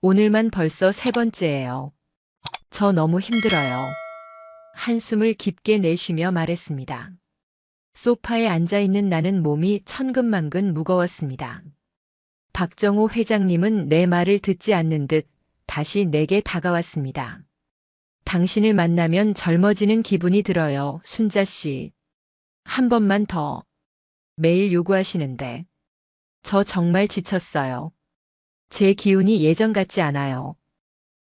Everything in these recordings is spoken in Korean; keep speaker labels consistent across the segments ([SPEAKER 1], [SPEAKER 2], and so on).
[SPEAKER 1] 오늘만 벌써 세 번째예요. 저 너무 힘들어요. 한숨을 깊게 내쉬며 말했습니다. 소파에 앉아있는 나는 몸이 천근만근 무거웠습니다. 박정호 회장님은 내 말을 듣지 않는 듯 다시 내게 다가왔습니다. 당신을 만나면 젊어지는 기분이 들어요, 순자 씨. 한 번만 더. 매일 요구하시는데. 저 정말 지쳤어요. 제 기운이 예전 같지 않아요.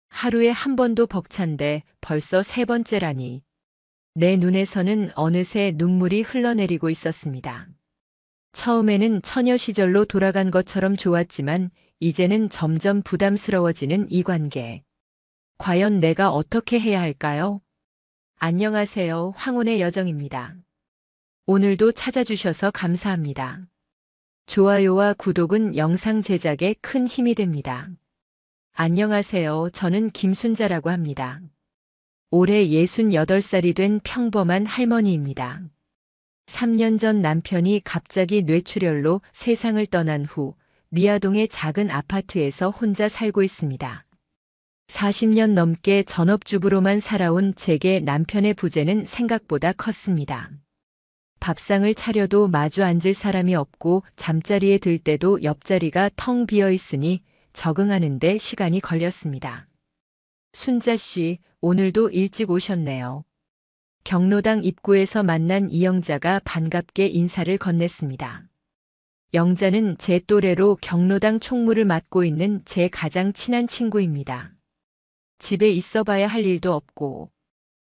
[SPEAKER 1] 하루에 한 번도 벅찬데 벌써 세 번째라니. 내 눈에서는 어느새 눈물이 흘러내리고 있었습니다. 처음에는 처녀 시절로 돌아간 것처럼 좋았지만 이제는 점점 부담스러워지는 이 관계. 과연 내가 어떻게 해야 할까요? 안녕하세요, 황혼의 여정입니다. 오늘도 찾아주셔서 감사합니다. 좋아요와 구독은 영상 제작에 큰 힘이 됩니다. 안녕하세요, 저는 김순자라고 합니다. 올해 68살이 된 평범한 할머니입니다. 3년 전 남편이 갑자기 뇌출혈로 세상을 떠난 후 미아동의 작은 아파트에서 혼자 살고 있습니다. 40년 넘게 전업주부로만 살아온 제게 남편의 부재는 생각보다 컸습니다. 밥상을 차려도 마주 앉을 사람이 없고 잠자리에 들 때도 옆자리가 텅 비어 있으니 적응하는 데 시간이 걸렸습니다. 순자 씨, 오늘도 일찍 오셨네요. 경로당 입구에서 만난 이영자가 반갑게 인사를 건넸습니다. 영자는 제 또래로 경로당 총무를 맡고 있는 제 가장 친한 친구입니다. 집에 있어 봐야 할 일도 없고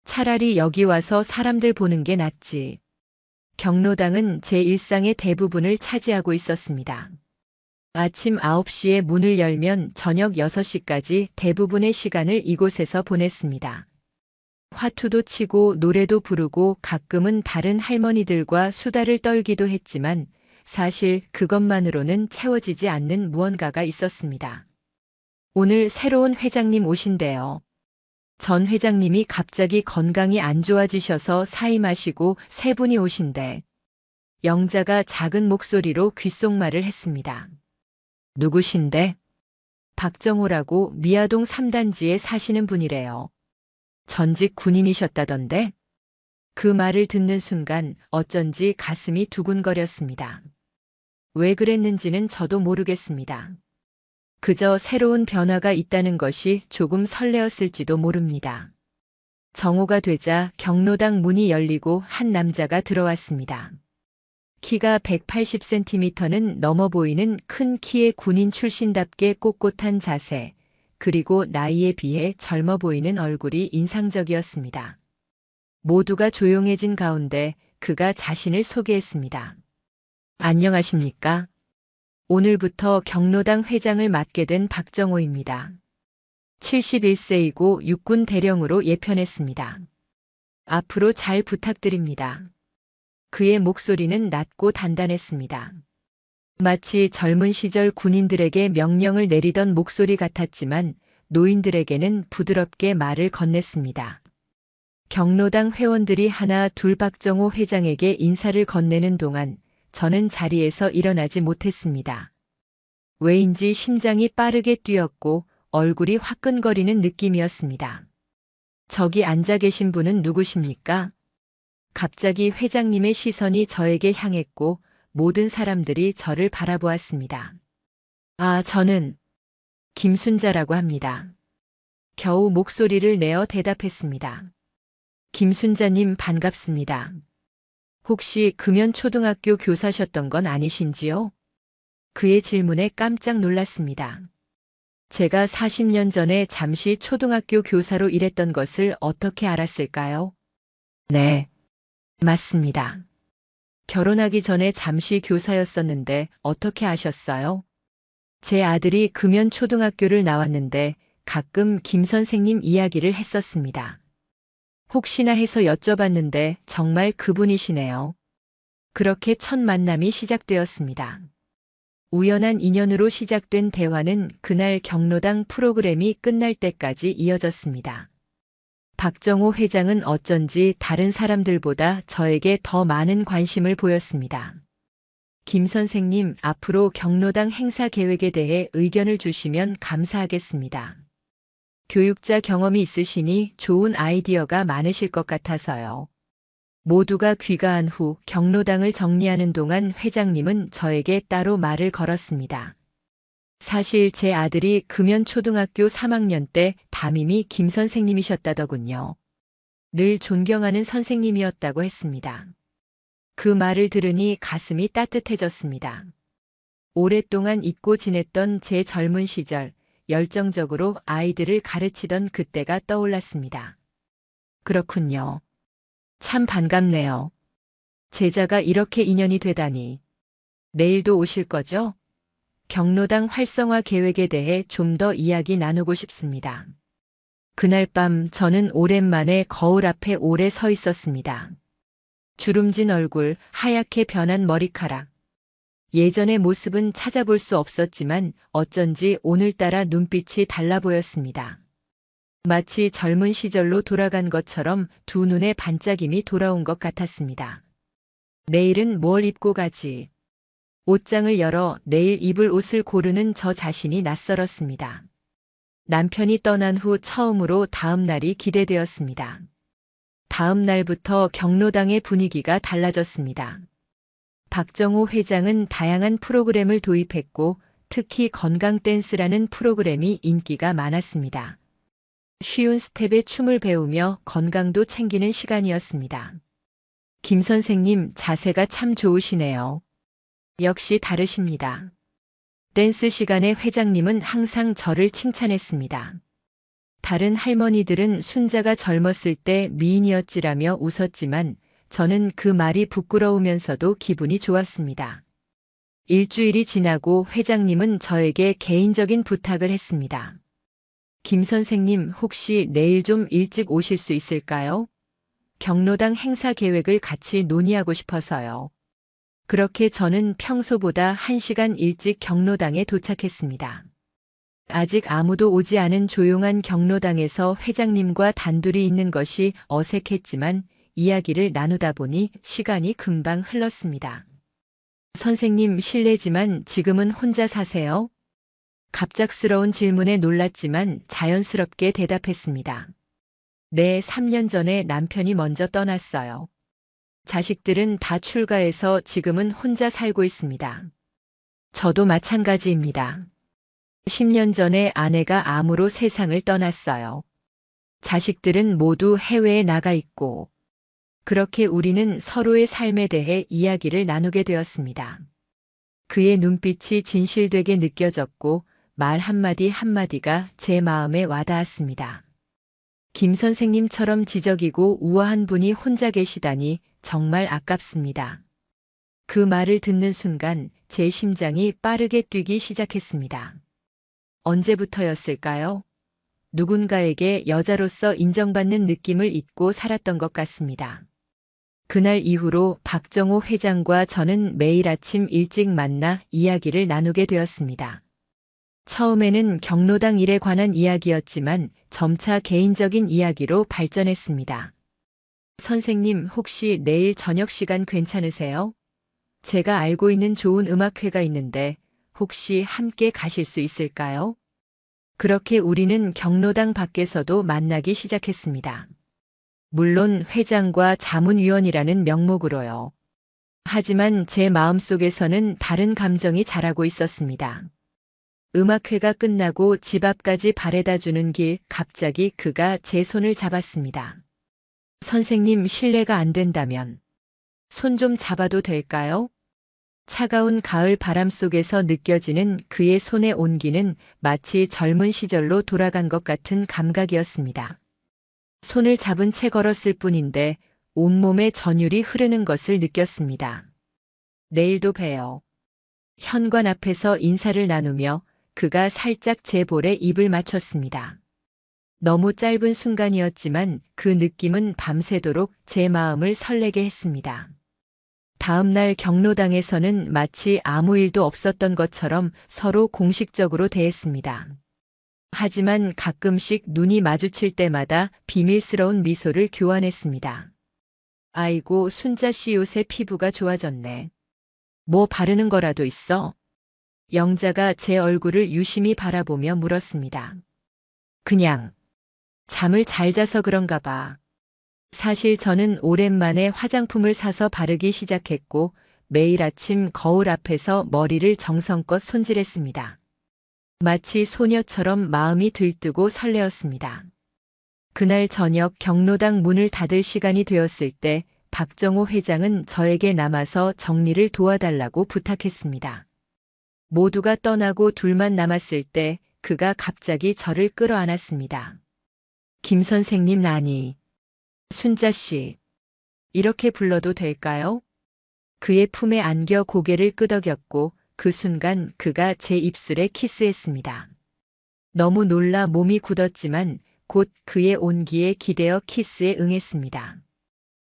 [SPEAKER 1] 차라리 여기 와서 사람들 보는 게 낫지. 경로당은 제 일상의 대부분을 차지하고 있었습니다. 아침 9시에 문을 열면 저녁 6시까지 대부분의 시간을 이곳에서 보냈습니다. 화투도 치고 노래도 부르고 가끔은 다른 할머니들과 수다를 떨기도 했지만 사실 그것만으로는 채워지지 않는 무언가가 있었습니다. 오늘 새로운 회장님 오신대요. 전 회장님이 갑자기 건강이 안 좋아지셔서 사임하시고 세 분이 오신대. 영자가 작은 목소리로 귓속말을 했습니다. 누구신데? 박정호라고 미아동 3단지에 사시는 분이래요. 전직 군인이셨다던데? 그 말을 듣는 순간 어쩐지 가슴이 두근거렸습니다. 왜 그랬는지는 저도 모르겠습니다. 그저 새로운 변화가 있다는 것이 조금 설레었을지도 모릅니다. 정오가 되자 경로당 문이 열리고 한 남자가 들어왔습니다. 키가 180cm는 넘어 보이는 큰 키의 군인 출신답게 꼿꼿한 자세, 그리고 나이에 비해 젊어 보이는 얼굴이 인상적이었습니다. 모두가 조용해진 가운데 그가 자신을 소개했습니다. 안녕하십니까? 오늘부터 경로당 회장을 맡게 된 박정호입니다. 71세이고 육군 대령으로 예편했습니다. 앞으로 잘 부탁드립니다. 그의 목소리는 낮고 단단했습니다. 마치 젊은 시절 군인들에게 명령을 내리던 목소리 같았지만 노인들에게는 부드럽게 말을 건넸습니다. 경로당 회원들이 하나 둘 박정호 회장에게 인사를 건네는 동안 저는 자리에서 일어나지 못했습니다. 왜인지 심장이 빠르게 뛰었고 얼굴이 화끈거리는 느낌이었습니다. 저기 앉아 계신 분은 누구십니까? 갑자기 회장님의 시선이 저에게 향했고 모든 사람들이 저를 바라보았습니다. 아, 저는 김순자라고 합니다. 겨우 목소리를 내어 대답했습니다. 김순자님 반갑습니다. 혹시 금연초등학교 교사셨던 건 아니신지요? 그의 질문에 깜짝 놀랐습니다. 제가 40년 전에 잠시 초등학교 교사로 일했던 것을 어떻게 알았을까요? 네, 맞습니다. 결혼하기 전에 잠시 교사였었는데 어떻게 아셨어요? 제 아들이 금연초등학교를 나왔는데 가끔 김 선생님 이야기를 했었습니다. 혹시나 해서 여쭤봤는데 정말 그분이시네요. 그렇게 첫 만남이 시작되었습니다. 우연한 인연으로 시작된 대화는 그날 경로당 프로그램이 끝날 때까지 이어졌습니다. 박정호 회장은 어쩐지 다른 사람들보다 저에게 더 많은 관심을 보였습니다. 김 선생님, 앞으로 경로당 행사 계획에 대해 의견을 주시면 감사하겠습니다. 교육자 경험이 있으시니 좋은 아이디어가 많으실 것 같아서요. 모두가 귀가한 후 경로당을 정리하는 동안 회장님은 저에게 따로 말을 걸었습니다. 사실 제 아들이 금연 초등학교 3학년 때 담임이 김 선생님이셨다더군요. 늘 존경하는 선생님이었다고 했습니다. 그 말을 들으니 가슴이 따뜻해졌습니다. 오랫동안 잊고 지냈던 제 젊은 시절, 열정적으로 아이들을 가르치던 그때가 떠올랐습니다. 그렇군요. 참 반갑네요. 제자가 이렇게 인연이 되다니. 내일도 오실 거죠? 경로당 활성화 계획에 대해 좀 더 이야기 나누고 싶습니다. 그날 밤 저는 오랜만에 거울 앞에 오래 서 있었습니다. 주름진 얼굴, 하얗게 변한 머리카락. 예전의 모습은 찾아볼 수 없었지만 어쩐지 오늘따라 눈빛이 달라 보였습니다. 마치 젊은 시절로 돌아간 것처럼 두 눈에 반짝임이 돌아온 것 같았습니다. 내일은 뭘 입고 가지? 옷장을 열어 내일 입을 옷을 고르는 저 자신이 낯설었습니다. 남편이 떠난 후 처음으로 다음 날이 기대되었습니다. 다음 날부터 경로당의 분위기가 달라졌습니다. 박정호 회장은 다양한 프로그램을 도입했고 특히 건강 댄스라는 프로그램이 인기가 많았습니다. 쉬운 스텝에 춤을 배우며 건강도 챙기는 시간이었습니다. 김 선생님 자세가 참 좋으시네요. 역시 다르십니다. 댄스 시간에 회장님은 항상 저를 칭찬했습니다. 다른 할머니들은 순자가 젊었을 때 미인이었지라며 웃었지만 저는 그 말이 부끄러우면서도 기분이 좋았습니다. 일주일이 지나고 회장님은 저에게 개인적인 부탁을 했습니다. 김 선생님 혹시 내일 좀 일찍 오실 수 있을까요? 경로당 행사 계획을 같이 논의하고 싶어서요. 그렇게 저는 평소보다 1시간 일찍 경로당에 도착했습니다. 아직 아무도 오지 않은 조용한 경로당에서 회장님과 단둘이 있는 것이 어색했지만 이야기를 나누다 보니 시간이 금방 흘렀습니다. 선생님 실례지만 지금은 혼자 사세요? 갑작스러운 질문에 놀랐지만 자연스럽게 대답했습니다. 네, 3년 전에 남편이 먼저 떠났어요. 자식들은 다 출가해서 지금은 혼자 살고 있습니다. 저도 마찬가지입니다. 10년 전에 아내가 암으로 세상을 떠났어요. 자식들은 모두 해외에 나가 있고, 그렇게 우리는 서로의 삶에 대해 이야기를 나누게 되었습니다. 그의 눈빛이 진실되게 느껴졌고, 말 한마디 한마디가 제 마음에 와닿았습니다. 김 선생님처럼 지적이고 우아한 분이 혼자 계시다니 정말 아깝습니다. 그 말을 듣는 순간 제 심장이 빠르게 뛰기 시작했습니다. 언제부터였을까요? 누군가에게 여자로서 인정받는 느낌을 잊고 살았던 것 같습니다. 그날 이후로 박정호 회장과 저는 매일 아침 일찍 만나 이야기를 나누게 되었습니다. 처음에는 경로당 일에 관한 이야기였지만 점차 개인적인 이야기로 발전했습니다. 선생님 혹시 내일 저녁 시간 괜찮으세요? 제가 알고 있는 좋은 음악회가 있는데 혹시 함께 가실 수 있을까요? 그렇게 우리는 경로당 밖에서도 만나기 시작했습니다. 물론 회장과 자문위원이라는 명목으로요. 하지만 제 마음속에서는 다른 감정이 자라고 있었습니다. 음악회가 끝나고 집 앞까지 바래다 주는 길 갑자기 그가 제 손을 잡았습니다. 선생님 실례가 안 된다면 손 좀 잡아도 될까요? 차가운 가을 바람 속에서 느껴지는 그의 손의 온기는 마치 젊은 시절로 돌아간 것 같은 감각이었습니다. 손을 잡은 채 걸었을 뿐인데 온몸에 전율이 흐르는 것을 느꼈습니다. 내일도 봬요. 현관 앞에서 인사를 나누며 그가 살짝 제 볼에 입을 맞췄습니다. 너무 짧은 순간이었지만 그 느낌은 밤새도록 제 마음을 설레게 했습니다. 다음 날 경로당에서는 마치 아무 일도 없었던 것처럼 서로 공식적으로 대했습니다. 하지만 가끔씩 눈이 마주칠 때마다 비밀스러운 미소를 교환했습니다. 아이고, 순자 씨 요새 피부가 좋아졌네. 뭐 바르는 거라도 있어? 영자가 제 얼굴을 유심히 바라보며 물었습니다. 그냥 잠을 잘 자서 그런가 봐. 사실 저는 오랜만에 화장품을 사서 바르기 시작했고 매일 아침 거울 앞에서 머리를 정성껏 손질했습니다. 마치 소녀처럼 마음이 들뜨고 설레었습니다. 그날 저녁 경로당 문을 닫을 시간이 되었을 때 박정호 회장은 저에게 남아서 정리를 도와달라고 부탁했습니다. 모두가 떠나고 둘만 남았을 때 그가 갑자기 저를 끌어안았습니다. 김 선생님 아니, 순자 씨, 이렇게 불러도 될까요? 그의 품에 안겨 고개를 끄덕였고 그 순간 그가 제 입술에 키스했습니다. 너무 놀라 몸이 굳었지만 곧 그의 온기에 기대어 키스에 응했습니다.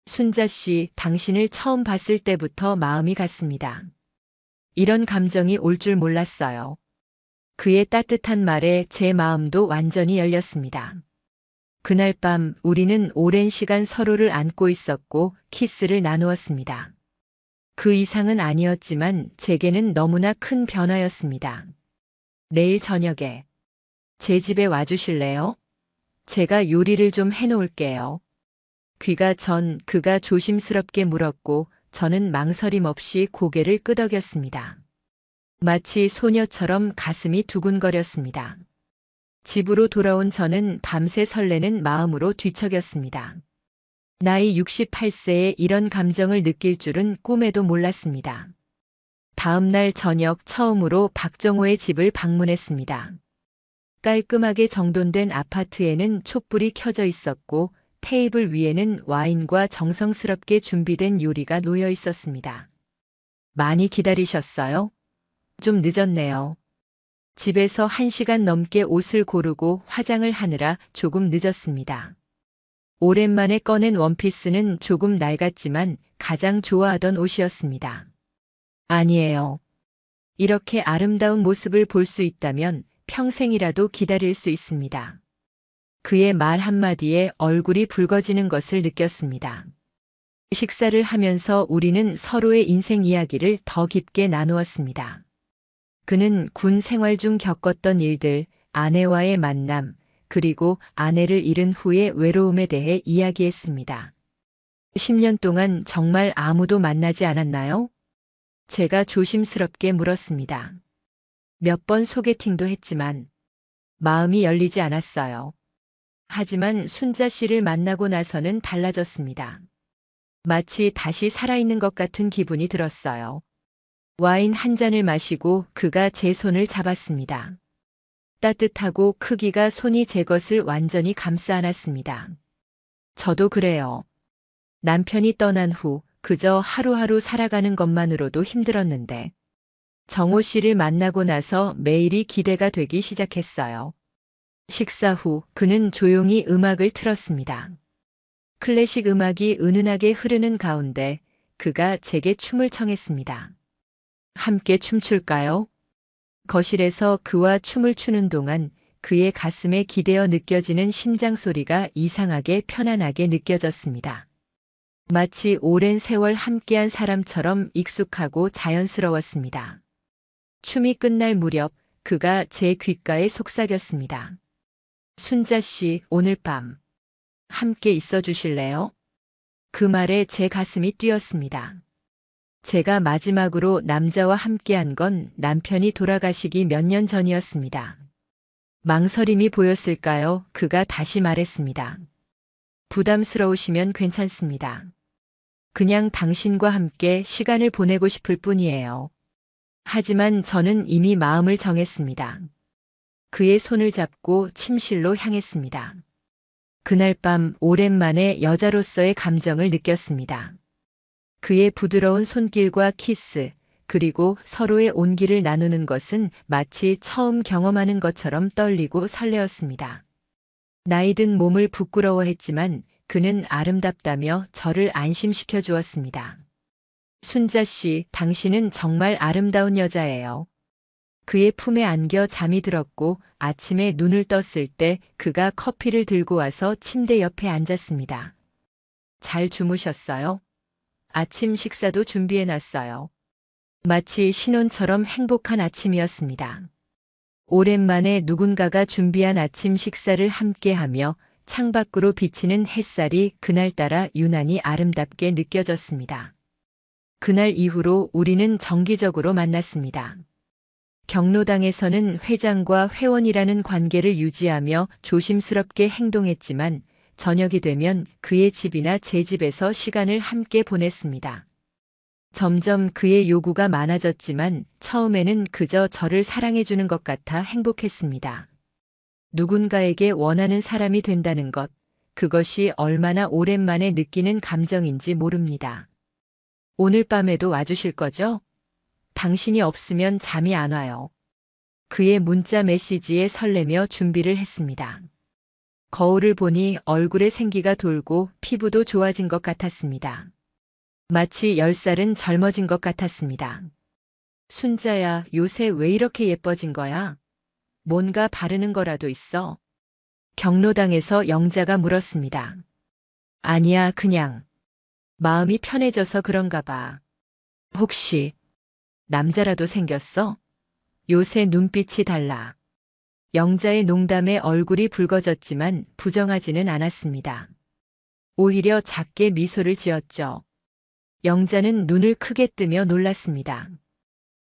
[SPEAKER 1] 순자 씨, 당신을 처음 봤을 때부터 마음이 갔습니다. 이런 감정이 올 줄 몰랐어요. 그의 따뜻한 말에 제 마음도 완전히 열렸습니다. 그날 밤 우리는 오랜 시간 서로를 안고 있었고 키스를 나누었습니다. 그 이상은 아니었지만 제게는 너무나 큰 변화였습니다. 내일 저녁에 제 집에 와주실래요? 제가 요리를 좀 해놓을게요. 그가 조심스럽게 물었고 저는 망설임 없이 고개를 끄덕였습니다. 마치 소녀처럼 가슴이 두근거렸습니다. 집으로 돌아온 저는 밤새 설레는 마음으로 뒤척였습니다. 나이 68세에 이런 감정을 느낄 줄은 꿈에도 몰랐습니다. 다음 날 저녁 처음으로 박정호의 집을 방문했습니다. 깔끔하게 정돈된 아파트에는 촛불이 켜져 있었고 테이블 위에는 와인과 정성스럽게 준비된 요리가 놓여 있었습니다. 많이 기다리셨어요? 좀 늦었네요. 집에서 1시간 넘게 옷을 고르고 화장을 하느라 조금 늦었습니다. 오랜만에 꺼낸 원피스는 조금 낡았지만 가장 좋아하던 옷이었습니다. 아니에요. 이렇게 아름다운 모습을 볼 수 있다면 평생이라도 기다릴 수 있습니다. 그의 말 한마디에 얼굴이 붉어지는 것을 느꼈습니다. 식사를 하면서 우리는 서로의 인생 이야기를 더 깊게 나누었습니다. 그는 군 생활 중 겪었던 일들, 아내와의 만남, 그리고 아내를 잃은 후의 외로움에 대해 이야기했습니다. 10년 동안 정말 아무도 만나지 않았나요? 제가 조심스럽게 물었습니다. 몇 번 소개팅도 했지만 마음이 열리지 않았어요. 하지만 순자 씨를 만나고 나서는 달라졌습니다. 마치 다시 살아있는 것 같은 기분이 들었어요. 와인 한 잔을 마시고 그가 제 손을 잡았습니다. 따뜻하고 크기가 손이 제 것을 완전히 감싸 안았습니다. 저도 그래요. 남편이 떠난 후 그저 하루하루 살아가는 것만으로도 힘들었는데 정호 씨를 만나고 나서 매일이 기대가 되기 시작했어요. 식사 후 그는 조용히 음악을 틀었습니다. 클래식 음악이 은은하게 흐르는 가운데 그가 제게 춤을 청했습니다. 함께 춤출까요? 거실에서 그와 춤을 추는 동안 그의 가슴에 기대어 느껴지는 심장 소리가 이상하게 편안하게 느껴졌습니다. 마치 오랜 세월 함께한 사람처럼 익숙하고 자연스러웠습니다. 춤이 끝날 무렵 그가 제 귓가에 속삭였습니다. 순자 씨, 오늘 밤 함께 있어 주실래요? 그 말에 제 가슴이 뛰었습니다. 제가 마지막으로 남자와 함께한 건 남편이 돌아가시기 몇 년 전이었습니다. 망설임이 보였을까요? 그가 다시 말했습니다. 부담스러우시면 괜찮습니다. 그냥 당신과 함께 시간을 보내고 싶을 뿐이에요. 하지만 저는 이미 마음을 정했습니다. 그의 손을 잡고 침실로 향했습니다. 그날 밤 오랜만에 여자로서의 감정을 느꼈습니다. 그의 부드러운 손길과 키스, 그리고 서로의 온기를 나누는 것은 마치 처음 경험하는 것처럼 떨리고 설레었습니다. 나이든 몸을 부끄러워했지만 그는 아름답다며 저를 안심시켜 주었습니다. 순자 씨, 당신은 정말 아름다운 여자예요. 그의 품에 안겨 잠이 들었고 아침에 눈을 떴을 때 그가 커피를 들고 와서 침대 옆에 앉았습니다. 잘 주무셨어요? 아침 식사도 준비해 놨어요. 마치 신혼처럼 행복한 아침이었습니다. 오랜만에 누군가가 준비한 아침 식사를 함께하며 창밖으로 비치는 햇살이 그날따라 유난히 아름답게 느껴졌습니다. 그날 이후로 우리는 정기적으로 만났습니다. 경로당에서는 회장과 회원이라는 관계를 유지하며 조심스럽게 행동했지만 저녁이 되면 그의 집이나 제 집에서 시간을 함께 보냈습니다. 점점 그의 요구가 많아졌지만 처음에는 그저 저를 사랑해주는 것 같아 행복했습니다. 누군가에게 원하는 사람이 된다는 것, 그것이 얼마나 오랜만에 느끼는 감정인지 모릅니다. 오늘 밤에도 와주실 거죠? 당신이 없으면 잠이 안 와요. 그의 문자 메시지에 설레며 준비를 했습니다. 거울을 보니 얼굴에 생기가 돌고 피부도 좋아진 것 같았습니다. 마치 10살은 젊어진 것 같았습니다. 순자야, 요새 왜 이렇게 예뻐진 거야? 뭔가 바르는 거라도 있어? 경로당에서 영자가 물었습니다. 아니야, 그냥. 마음이 편해져서 그런가 봐. 혹시 남자라도 생겼어? 요새 눈빛이 달라. 영자의 농담에 얼굴이 붉어졌지만 부정하지는 않았습니다. 오히려 작게 미소를 지었죠. 영자는 눈을 크게 뜨며 놀랐습니다.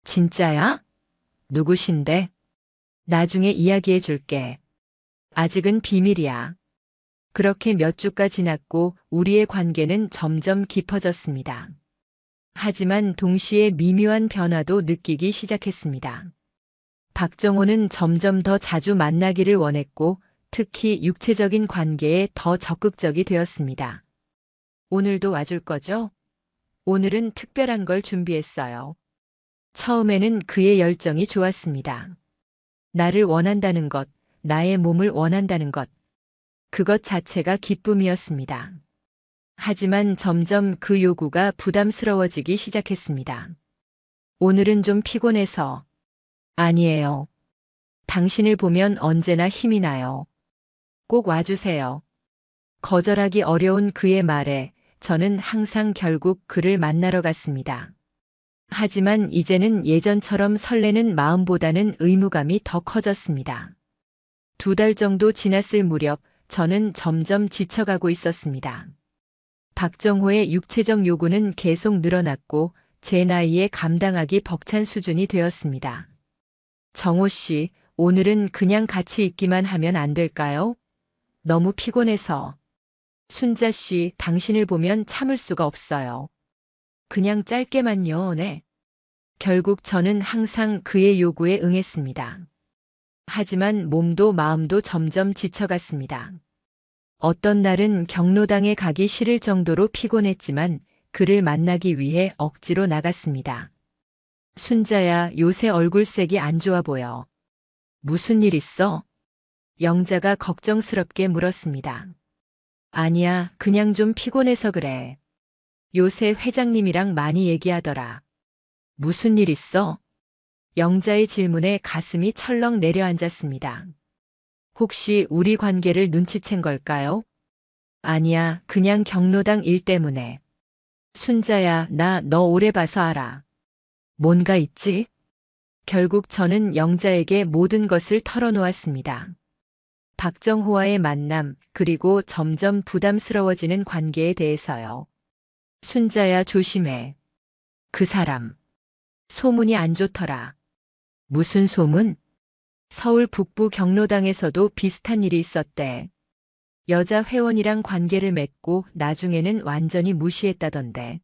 [SPEAKER 1] 진짜야? 누구신데? 나중에 이야기해 줄게. 아직은 비밀이야. 그렇게 몇 주가 지났고 우리의 관계는 점점 깊어졌습니다. 하지만 동시에 미묘한 변화도 느끼기 시작했습니다. 박정호는 점점 더 자주 만나기를 원했고 특히 육체적인 관계에 더 적극적이 되었습니다. 오늘도 와줄 거죠? 오늘은 특별한 걸 준비했어요. 처음에는 그의 열정이 좋았습니다. 나를 원한다는 것, 나의 몸을 원한다는 것. 그것 자체가 기쁨이었습니다. 하지만 점점 그 요구가 부담스러워지기 시작했습니다. 오늘은 좀 피곤해서. 아니에요. 당신을 보면 언제나 힘이 나요. 꼭 와주세요. 거절하기 어려운 그의 말에 저는 항상 결국 그를 만나러 갔습니다. 하지만 이제는 예전처럼 설레는 마음보다는 의무감이 더 커졌습니다. 2달 정도 지났을 무렵 저는 점점 지쳐가고 있었습니다. 박정호의 육체적 요구는 계속 늘어났고 제 나이에 감당하기 벅찬 수준이 되었습니다. 정호 씨, 오늘은 그냥 같이 있기만 하면 안 될까요? 너무 피곤해서. 순자 씨, 당신을 보면 참을 수가 없어요. 그냥 짧게만요, 네. 결국 저는 항상 그의 요구에 응했습니다. 하지만 몸도 마음도 점점 지쳐갔습니다. 어떤 날은 경로당에 가기 싫을 정도로 피곤했지만 그를 만나기 위해 억지로 나갔습니다. 순자야, 요새 얼굴색이 안 좋아 보여. 무슨 일 있어? 영자가 걱정스럽게 물었습니다. 아니야, 그냥 좀 피곤해서 그래. 요새 회장님이랑 많이 얘기하더라. 무슨 일 있어? 영자의 질문에 가슴이 철렁 내려앉았습니다. 혹시 우리 관계를 눈치챈 걸까요? 아니야, 그냥 경로당 일 때문에. 순자야, 나 너 오래 봐서 알아. 뭔가 있지? 결국 저는 영자에게 모든 것을 털어놓았습니다. 박정호와의 만남, 그리고 점점 부담스러워지는 관계에 대해서요. 순자야, 조심해. 그 사람. 소문이 안 좋더라. 무슨 소문? 서울 북부 경로당에서도 비슷한 일이 있었대. 여자 회원이랑 관계를 맺고 나중에는 완전히 무시했다던데.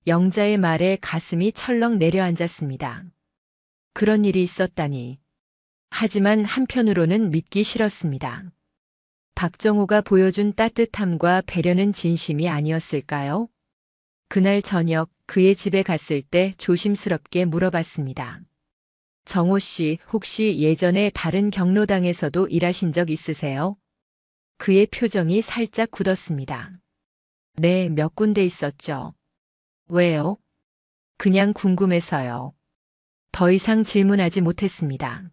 [SPEAKER 1] 영자의 말에 가슴이 철렁 내려앉았습니다. 그런 일이 있었다니. 하지만 한편으로는 믿기 싫었습니다. 박정호가 보여준 따뜻함과 배려는 진심이 아니었을까요? 그날 저녁 그의 집에 갔을 때 조심스럽게 물어봤습니다. 정호 씨, 혹시 예전에 다른 경로당에서도 일하신 적 있으세요? 그의 표정이 살짝 굳었습니다. 네, 몇 군데 있었죠. 왜요? 그냥 궁금해서요. 더 이상 질문하지 못했습니다.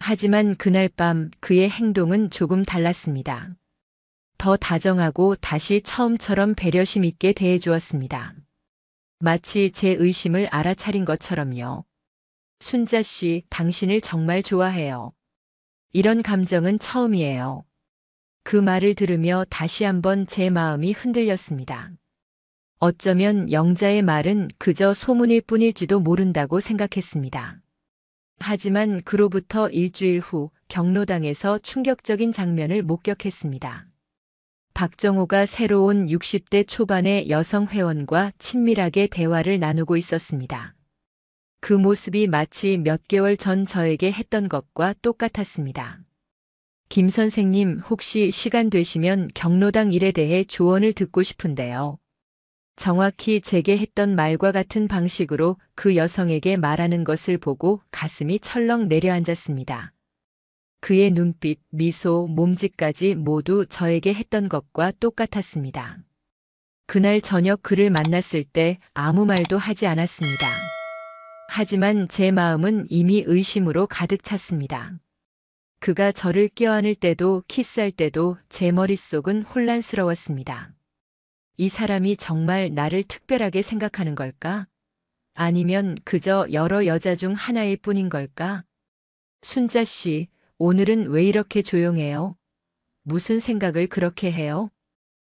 [SPEAKER 1] 하지만 그날 밤 그의 행동은 조금 달랐습니다. 더 다정하고 다시 처음처럼 배려심 있게 대해주었습니다. 마치 제 의심을 알아차린 것처럼요. 순자 씨, 당신을 정말 좋아해요. 이런 감정은 처음이에요. 그 말을 들으며 다시 한번 제 마음이 흔들렸습니다. 어쩌면 영자의 말은 그저 소문일 뿐일지도 모른다고 생각했습니다. 하지만 그로부터 일주일 후 경로당에서 충격적인 장면을 목격했습니다. 박정호가 새로 온 60대 초반의 여성 회원과 친밀하게 대화를 나누고 있었습니다. 그 모습이 마치 몇 개월 전 저에게 했던 것과 똑같았습니다. 김 선생님, 혹시 시간 되시면 경로당 일에 대해 조언을 듣고 싶은데요. 정확히 제게 했던 말과 같은 방식으로 그 여성에게 말하는 것을 보고 가슴이 철렁 내려앉았습니다. 그의 눈빛, 미소, 몸짓까지 모두 저에게 했던 것과 똑같았습니다. 그날 저녁 그를 만났을 때 아무 말도 하지 않았습니다. 하지만 제 마음은 이미 의심으로 가득 찼습니다. 그가 저를 껴안을 때도 키스할 때도 제 머릿속은 혼란스러웠습니다. 이 사람이 정말 나를 특별하게 생각하는 걸까? 아니면 그저 여러 여자 중 하나일 뿐인 걸까? 순자 씨, 오늘은 왜 이렇게 조용해요? 무슨 생각을 그렇게 해요?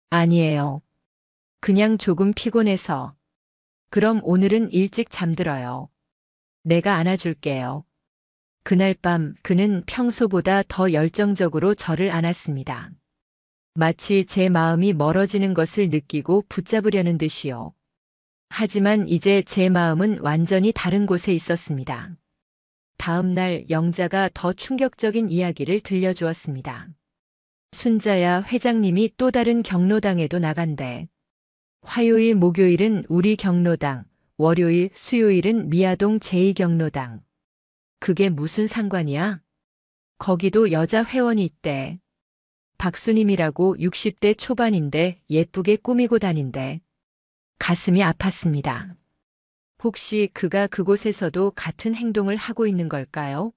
[SPEAKER 1] 아니에요. 그냥 조금 피곤해서. 그럼 오늘은 일찍 잠들어요. 내가 안아줄게요. 그날 밤 그는 평소보다 더 열정적으로 저를 안았습니다. 마치 제 마음이 멀어지는 것을 느끼고 붙잡으려는 듯이요. 하지만 이제 제 마음은 완전히 다른 곳에 있었습니다. 다음 날 영자가 더 충격적인 이야기를 들려주었습니다. 순자야, 회장님이 또 다른 경로당에도 나간대. 화요일, 목요일은 우리 경로당, 월요일, 수요일은 미아동 제2경로당. 그게 무슨 상관이야? 거기도 여자 회원이 있대. 박수님이라고 60대 초반인데 예쁘게 꾸미고 다닌대. 가슴이 아팠습니다. 혹시 그가 그곳에서도 같은 행동을 하고 있는 걸까요?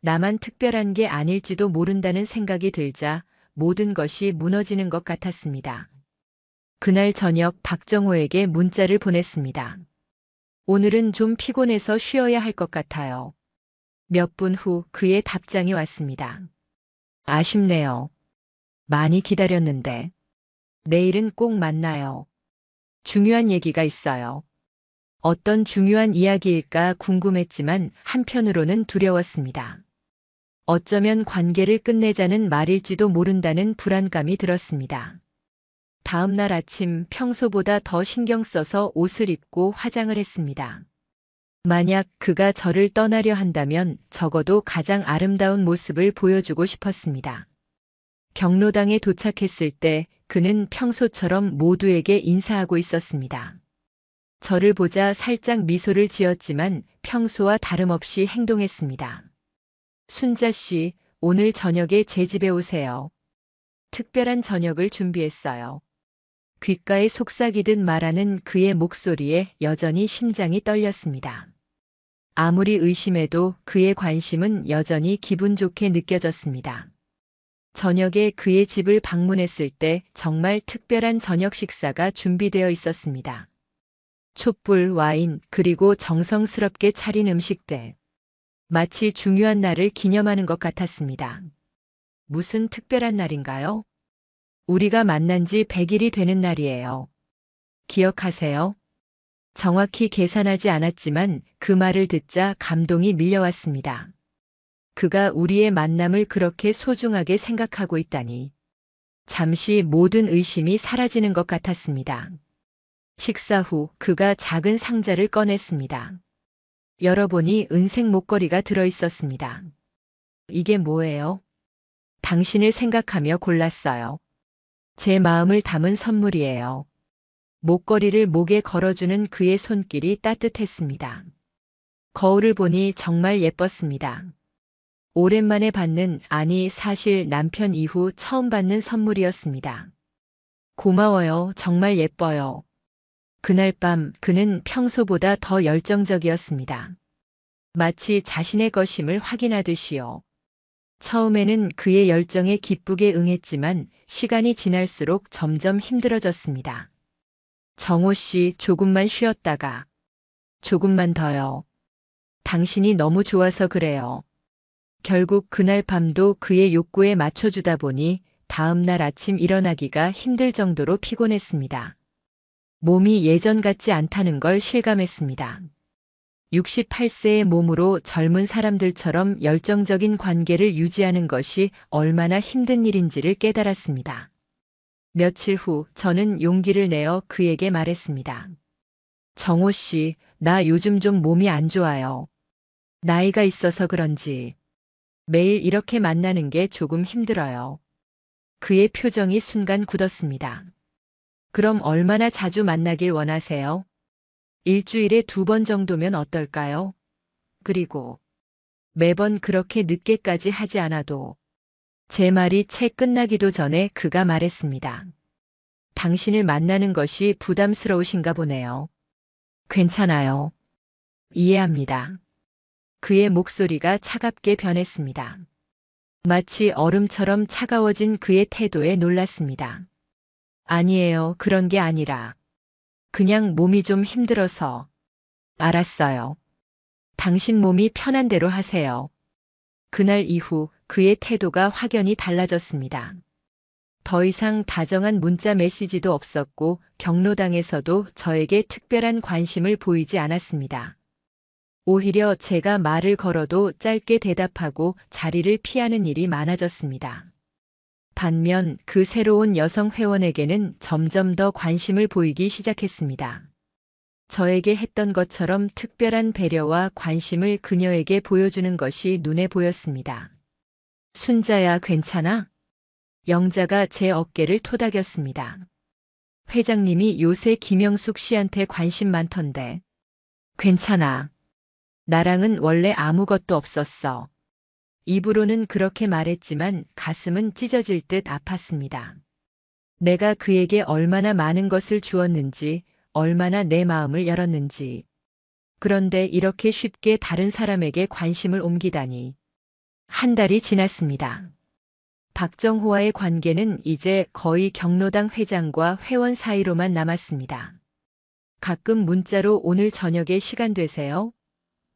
[SPEAKER 1] 나만 특별한 게 아닐지도 모른다는 생각이 들자 모든 것이 무너지는 것 같았습니다. 그날 저녁 박정호에게 문자를 보냈습니다. 오늘은 좀 피곤해서 쉬어야 할 것 같아요. 몇 분 후 그의 답장이 왔습니다. 아쉽네요. 많이 기다렸는데. 내일은 꼭 만나요. 중요한 얘기가 있어요. 어떤 중요한 이야기일까 궁금했지만 한편으로는 두려웠습니다. 어쩌면 관계를 끝내자는 말일지도 모른다는 불안감이 들었습니다. 다음 날 아침 평소보다 더 신경 써서 옷을 입고 화장을 했습니다. 만약 그가 저를 떠나려 한다면 적어도 가장 아름다운 모습을 보여주고 싶었습니다. 경로당에 도착했을 때 그는 평소처럼 모두에게 인사하고 있었습니다. 저를 보자 살짝 미소를 지었지만 평소와 다름없이 행동했습니다. 순자 씨, 오늘 저녁에 제 집에 오세요. 특별한 저녁을 준비했어요. 귓가에 속삭이듯 말하는 그의 목소리에 여전히 심장이 떨렸습니다. 아무리 의심해도 그의 관심은 여전히 기분 좋게 느껴졌습니다. 저녁에 그의 집을 방문했을 때 정말 특별한 저녁 식사가 준비되어 있었습니다. 촛불, 와인, 그리고 정성스럽게 차린 음식들. 마치 중요한 날을 기념하는 것 같았습니다. 무슨 특별한 날인가요? 우리가 만난 지 100일이 되는 날이에요. 기억하세요? 정확히 계산하지 않았지만 그 말을 듣자 감동이 밀려왔습니다. 그가 우리의 만남을 그렇게 소중하게 생각하고 있다니. 잠시 모든 의심이 사라지는 것 같았습니다. 식사 후 그가 작은 상자를 꺼냈습니다. 열어보니 은색 목걸이가 들어있었습니다. 이게 뭐예요? 당신을 생각하며 골랐어요. 제 마음을 담은 선물이에요. 목걸이를 목에 걸어주는 그의 손길이 따뜻했습니다. 거울을 보니 정말 예뻤습니다. 오랜만에 받는, 아니 사실 남편 이후 처음 받는 선물이었습니다. 고마워요. 정말 예뻐요. 그날 밤 그는 평소보다 더 열정적이었습니다. 마치 자신의 것임을 확인하듯이요. 처음에는 그의 열정에 기쁘게 응했지만 시간이 지날수록 점점 힘들어졌습니다. 정호 씨, 조금만 쉬었다가. 조금만 더요. 당신이 너무 좋아서 그래요. 결국 그날 밤도 그의 욕구에 맞춰주다 보니 다음 날 아침 일어나기가 힘들 정도로 피곤했습니다. 몸이 예전 같지 않다는 걸 실감했습니다. 68세의 몸으로 젊은 사람들처럼 열정적인 관계를 유지하는 것이 얼마나 힘든 일인지를 깨달았습니다. 며칠 후 저는 용기를 내어 그에게 말했습니다. 정호 씨, 나 요즘 좀 몸이 안 좋아요. 나이가 있어서 그런지 매일 이렇게 만나는 게 조금 힘들어요. 그의 표정이 순간 굳었습니다. 그럼 얼마나 자주 만나길 원하세요? 일주일에 2번 정도면 어떨까요? 그리고 매번 그렇게 늦게까지 하지 않아도. 제 말이 채 끝나기도 전에 그가 말했습니다. 당신을 만나는 것이 부담스러우신가 보네요. 괜찮아요. 이해합니다. 그의 목소리가 차갑게 변했습니다. 마치 얼음처럼 차가워진 그의 태도에 놀랐습니다. 아니에요, 그런 게 아니라. 그냥 몸이 좀 힘들어서. 알았어요. 당신 몸이 편한 대로 하세요. 그날 이후 그의 태도가 확연히 달라졌습니다. 더 이상 다정한 문자 메시지도 없었고 경로당에서도 저에게 특별한 관심을 보이지 않았습니다. 오히려 제가 말을 걸어도 짧게 대답하고 자리를 피하는 일이 많아졌습니다. 반면 그 새로운 여성 회원에게는 점점 더 관심을 보이기 시작했습니다. 저에게 했던 것처럼 특별한 배려와 관심을 그녀에게 보여주는 것이 눈에 보였습니다. 순자야, 괜찮아? 영자가 제 어깨를 토닥였습니다. 회장님이 요새 김영숙 씨한테 관심 많던데. 괜찮아. 나랑은 원래 아무것도 없었어. 입으로는 그렇게 말했지만 가슴은 찢어질 듯 아팠습니다. 내가 그에게 얼마나 많은 것을 주었는지, 얼마나 내 마음을 열었는지. 그런데 이렇게 쉽게 다른 사람에게 관심을 옮기다니. 한 달이 지났습니다. 박정호와의 관계는 이제 거의 경로당 회장과 회원 사이로만 남았습니다. 가끔 문자로 오늘 저녁에 시간 되세요?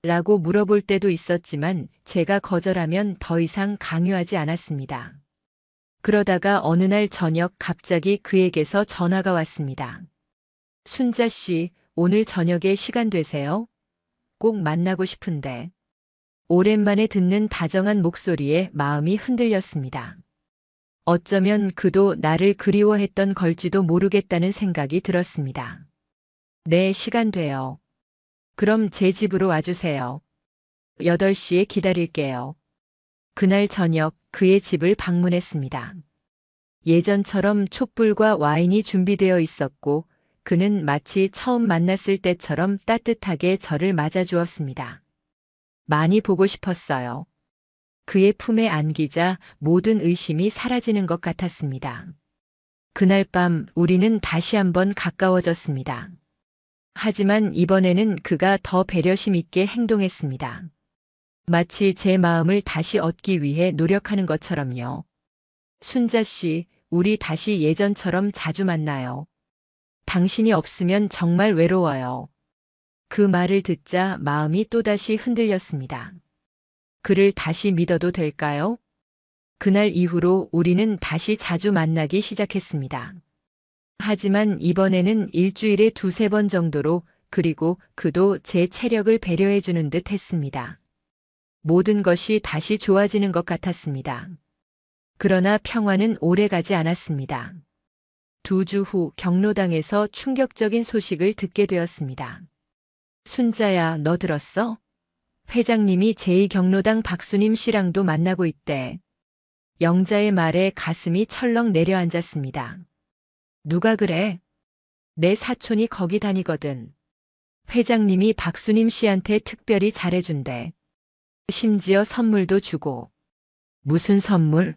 [SPEAKER 1] 라고 물어볼 때도 있었지만 제가 거절하면 더 이상 강요하지 않았습니다. 그러다가 어느 날 저녁 갑자기 그에게서 전화가 왔습니다. 순자 씨, 오늘 저녁에 시간 되세요? 꼭 만나고 싶은데. 오랜만에 듣는 다정한 목소리에 마음이 흔들렸습니다. 어쩌면 그도 나를 그리워했던 걸지도 모르겠다는 생각이 들었습니다. 네, 시간 돼요. 그럼 제 집으로 와주세요. 8시에 기다릴게요. 그날 저녁 그의 집을 방문했습니다. 예전처럼 촛불과 와인이 준비되어 있었고 그는 마치 처음 만났을 때처럼 따뜻하게 저를 맞아주었습니다. 많이 보고 싶었어요. 그의 품에 안기자 모든 의심이 사라지는 것 같았습니다. 그날 밤 우리는 다시 한번 가까워졌습니다. 하지만 이번에는 그가 더 배려심 있게 행동했습니다. 마치 제 마음을 다시 얻기 위해 노력하는 것처럼요. 순자 씨, 우리 다시 예전처럼 자주 만나요. 당신이 없으면 정말 외로워요. 그 말을 듣자 마음이 또다시 흔들렸습니다. 그를 다시 믿어도 될까요? 그날 이후로 우리는 다시 자주 만나기 시작했습니다. 하지만 이번에는 일주일에 2~3번 정도로, 그리고 그도 제 체력을 배려해주는 듯 했습니다. 모든 것이 다시 좋아지는 것 같았습니다. 그러나 평화는 오래가지 않았습니다. 2주 후 경로당에서 충격적인 소식을 듣게 되었습니다. 순자야, 너 들었어? 회장님이 제2경로당 박수님 씨랑도 만나고 있대. 영자의 말에 가슴이 철렁 내려앉았습니다. 누가 그래? 내 사촌이 거기 다니거든. 회장님이 박수님 씨한테 특별히 잘해준대. 심지어 선물도 주고. 무슨 선물?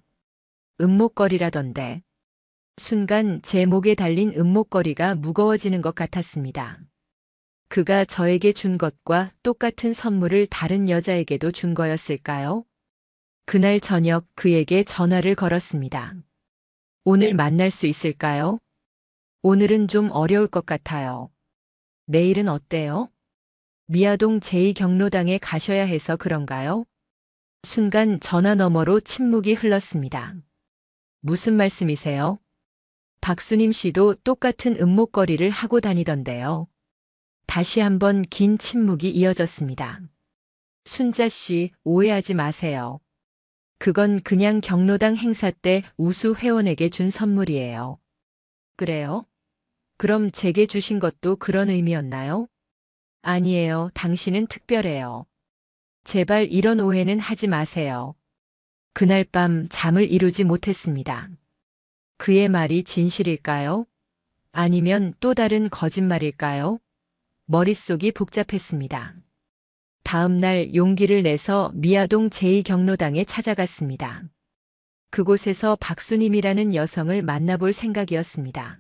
[SPEAKER 1] 은목걸이라던데. 순간 제 목에 달린 은목걸이가 무거워지는 것 같았습니다. 그가 저에게 준 것과 똑같은 선물을 다른 여자에게도 준 거였을까요? 그날 저녁 그에게 전화를 걸었습니다. 오늘 만날 수 있을까요? 오늘은 좀 어려울 것 같아요. 내일은 어때요? 미아동 제2경로당에 가셔야 해서 그런가요? 순간 전화 너머로 침묵이 흘렀습니다. 무슨 말씀이세요? 박수님 씨도 똑같은 음목거리를 하고 다니던데요. 다시 한번 긴 침묵이 이어졌습니다. 순자 씨, 오해하지 마세요. 그건 그냥 경로당 행사 때 우수 회원에게 준 선물이에요. 그래요? 그럼 제게 주신 것도 그런 의미였나요? 아니에요. 당신은 특별해요. 제발 이런 오해는 하지 마세요. 그날 밤 잠을 이루지 못했습니다. 그의 말이 진실일까요? 아니면 또 다른 거짓말일까요? 머릿속이 복잡했습니다. 다음 날 용기를 내서 미아동 제2경로당에 찾아갔습니다. 그곳에서 박수님이라는 여성을 만나볼 생각이었습니다.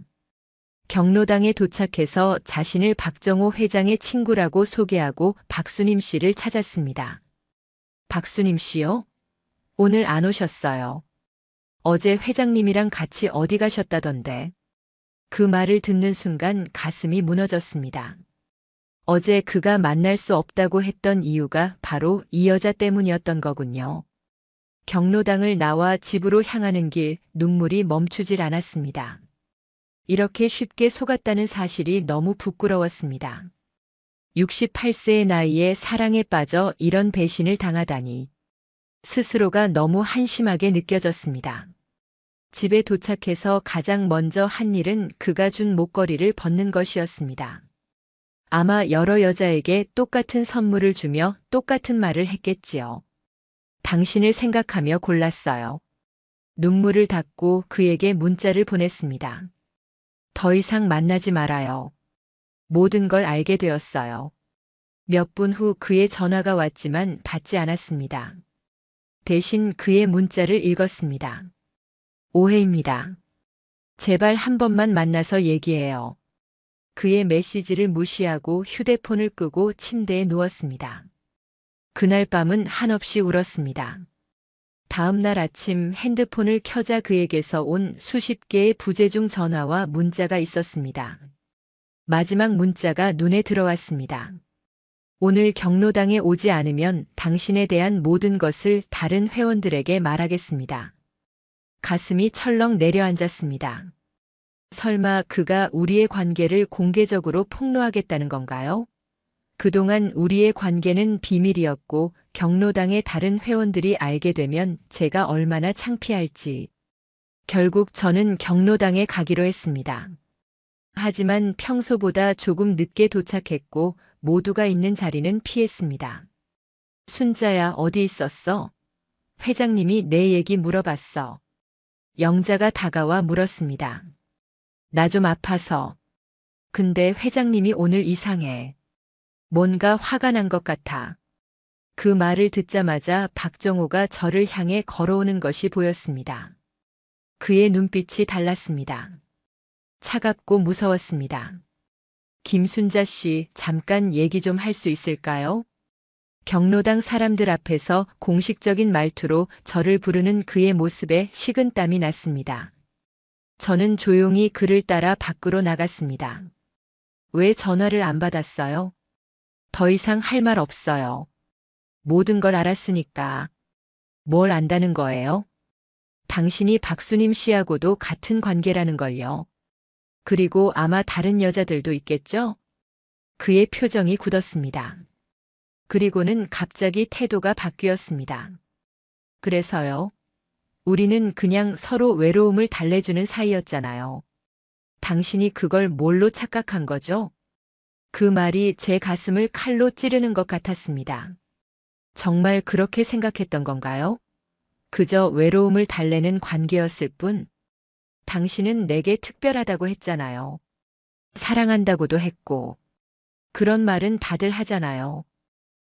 [SPEAKER 1] 경로당에 도착해서 자신을 박정호 회장의 친구라고 소개하고 박수님 씨를 찾았습니다. 박수님 씨요? 오늘 안 오셨어요. 어제 회장님이랑 같이 어디 가셨다던데. 그 말을 듣는 순간 가슴이 무너졌습니다. 어제 그가 만날 수 없다고 했던 이유가 바로 이 여자 때문이었던 거군요. 경로당을 나와 집으로 향하는 길 눈물이 멈추질 않았습니다. 이렇게 쉽게 속았다는 사실이 너무 부끄러웠습니다. 68세의 나이에 사랑에 빠져 이런 배신을 당하다니. 스스로가 너무 한심하게 느껴졌습니다. 집에 도착해서 가장 먼저 한 일은 그가 준 목걸이를 벗는 것이었습니다. 아마 여러 여자에게 똑같은 선물을 주며 똑같은 말을 했겠지요. 당신을 생각하며 골랐어요. 눈물을 닦고 그에게 문자를 보냈습니다. 더 이상 만나지 말아요. 모든 걸 알게 되었어요. 몇 분 후 그의 전화가 왔지만 받지 않았습니다. 대신 그의 문자를 읽었습니다. 오해입니다. 제발 한 번만 만나서 얘기해요. 그의 메시지를 무시하고 휴대폰을 끄고 침대에 누웠습니다. 그날 밤은 한없이 울었습니다. 다음 날 아침 핸드폰을 켜자 그에게서 온 수십 개의 부재중 전화와 문자가 있었습니다. 마지막 문자가 눈에 들어왔습니다. 오늘 경로당에 오지 않으면 당신에 대한 모든 것을 다른 회원들에게 말하겠습니다. 가슴이 철렁 내려앉았습니다. 설마 그가 우리의 관계를 공개적으로 폭로하겠다는 건가요? 그동안 우리의 관계는 비밀이었고 경로당의 다른 회원들이 알게 되면 제가 얼마나 창피할지. 결국 저는 경로당에 가기로 했습니다. 하지만 평소보다 조금 늦게 도착했고 모두가 있는 자리는 피했습니다. 순자야, 어디 있었어? 회장님이 내 얘기 물어봤어. 영자가 다가와 물었습니다. 나 좀 아파서. 근데 회장님이 오늘 이상해. 뭔가 화가 난 것 같아. 그 말을 듣자마자 박정호가 저를 향해 걸어오는 것이 보였습니다. 그의 눈빛이 달랐습니다. 차갑고 무서웠습니다. 김순자 씨, 잠깐 얘기 좀 할 수 있을까요? 경로당 사람들 앞에서 공식적인 말투로 저를 부르는 그의 모습에 식은땀이 났습니다. 저는 조용히 그를 따라 밖으로 나갔습니다. 왜 전화를 안 받았어요? 더 이상 할 말 없어요. 모든 걸 알았으니까. 뭘 안다는 거예요? 당신이 박수님 씨하고도 같은 관계라는 걸요. 그리고 아마 다른 여자들도 있겠죠? 그의 표정이 굳었습니다. 그리고는 갑자기 태도가 바뀌었습니다. 그래서요. 우리는 그냥 서로 외로움을 달래주는 사이였잖아요. 당신이 그걸 뭘로 착각한 거죠? 그 말이 제 가슴을 칼로 찌르는 것 같았습니다. 정말 그렇게 생각했던 건가요? 그저 외로움을 달래는 관계였을 뿐. 당신은 내게 특별하다고 했잖아요. 사랑한다고도 했고. 그런 말은 다들 하잖아요.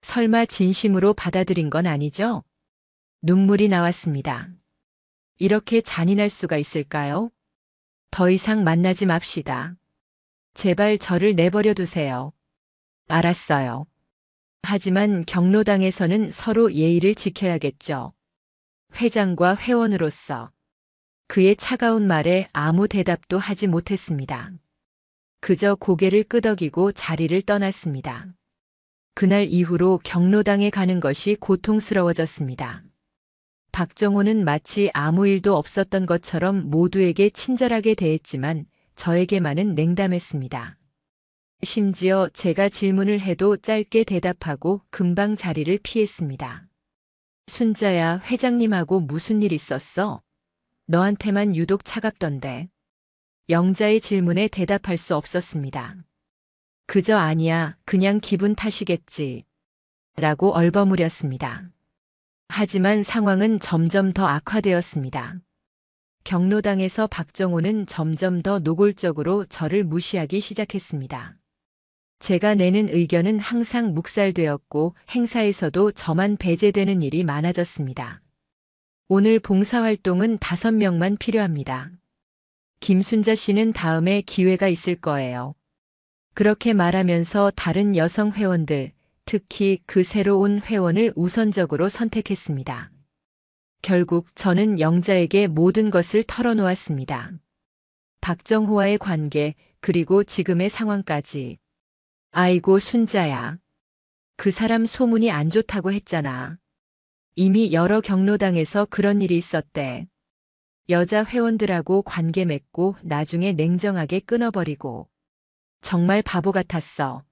[SPEAKER 1] 설마 진심으로 받아들인 건 아니죠? 눈물이 나왔습니다. 이렇게 잔인할 수가 있을까요? 더 이상 만나지 맙시다. 제발 저를 내버려 두세요. 알았어요. 하지만 경로당에서는 서로 예의를 지켜야겠죠. 회장과 회원으로서. 그의 차가운 말에 아무 대답도 하지 못했습니다. 그저 고개를 끄덕이고 자리를 떠났습니다. 그날 이후로 경로당에 가는 것이 고통스러워졌습니다. 박정호는 마치 아무 일도 없었던 것처럼 모두에게 친절하게 대했지만 저에게만은 냉담했습니다. 심지어 제가 질문을 해도 짧게 대답하고 금방 자리를 피했습니다. 순자야, 회장님하고 무슨 일 있었어? 너한테만 유독 차갑던데. 영자의 질문에 대답할 수 없었습니다. 그저 아니야, 그냥 기분 탓이겠지. 라고 얼버무렸습니다. 하지만 상황은 점점 더 악화되었습니다. 경로당에서 박정호는 점점 더 노골적으로 저를 무시하기 시작했습니다. 제가 내는 의견은 항상 묵살되었고 행사에서도 저만 배제되는 일이 많아졌습니다. 오늘 봉사활동은 5명만 필요합니다. 김순자 씨는 다음에 기회가 있을 거예요. 그렇게 말하면서 다른 여성 회원들, 특히 그 새로 온 회원을 우선적으로 선택했습니다. 결국 저는 영자에게 모든 것을 털어놓았습니다. 박정호와의 관계, 그리고 지금의 상황까지. 아이고 순자야. 그 사람 소문이 안 좋다고 했잖아. 이미 여러 경로당에서 그런 일이 있었대. 여자 회원들하고 관계 맺고 나중에 냉정하게 끊어버리고. 정말 바보 같았어.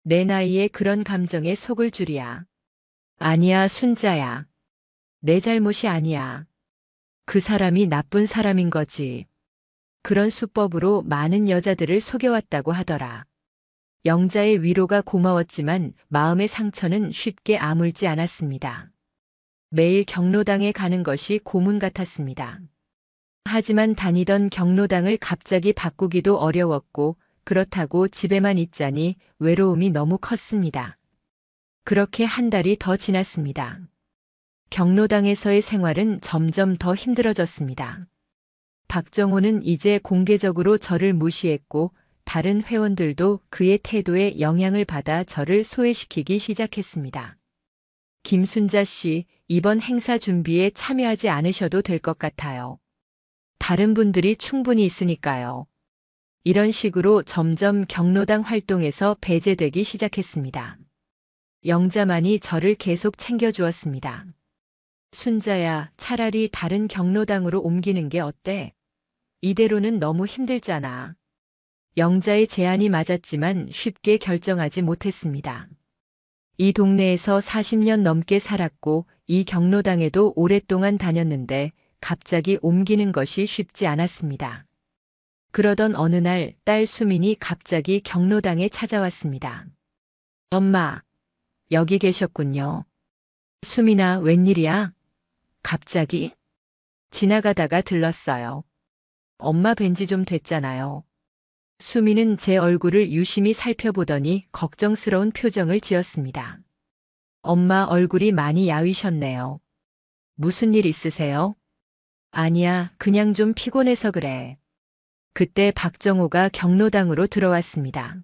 [SPEAKER 1] 내 나이에 그런 감정에 속을 줄이야. 아니야 순자야. 내 잘못이 아니야. 그 사람이 나쁜 사람인 거지. 그런 수법으로 많은 여자들을 속여왔다고 하더라. 영자의 위로가 고마웠지만 마음의 상처는 쉽게 아물지 않았습니다. 매일 경로당에 가는 것이 고문 같았습니다. 하지만 다니던 경로당을 갑자기 바꾸기도 어려웠고 그렇다고 집에만 있자니 외로움이 너무 컸습니다. 그렇게 한 달이 더 지났습니다. 경로당에서의 생활은 점점 더 힘들어졌습니다. 박정호는 이제 공개적으로 저를 무시했고 다른 회원들도 그의 태도에 영향을 받아 저를 소외시키기 시작했습니다. 김순자 씨, 이번 행사 준비에 참여하지 않으셔도 될 것 같아요. 다른 분들이 충분히 있으니까요. 이런 식으로 점점 경로당 활동에서 배제되기 시작했습니다. 영자만이 저를 계속 챙겨주었습니다. 순자야, 차라리 다른 경로당으로 옮기는 게 어때? 이대로는 너무 힘들잖아. 영자의 제안이 맞았지만 쉽게 결정하지 못했습니다. 이 동네에서 40년 넘게 살았고 이 경로당에도 오랫동안 다녔는데 갑자기 옮기는 것이 쉽지 않았습니다. 그러던 어느 날 딸 수민이 갑자기 경로당에 찾아왔습니다. 엄마, 여기 계셨군요. 수민아, 웬일이야? 갑자기? 지나가다가 들렀어요. 엄마 뵌지 좀 됐잖아요. 수민은 제 얼굴을 유심히 살펴보더니 걱정스러운 표정을 지었습니다. 엄마 얼굴이 많이 야위셨네요. 무슨 일 있으세요? 아니야, 그냥 좀 피곤해서 그래. 그때 박정호가 경로당으로 들어왔습니다.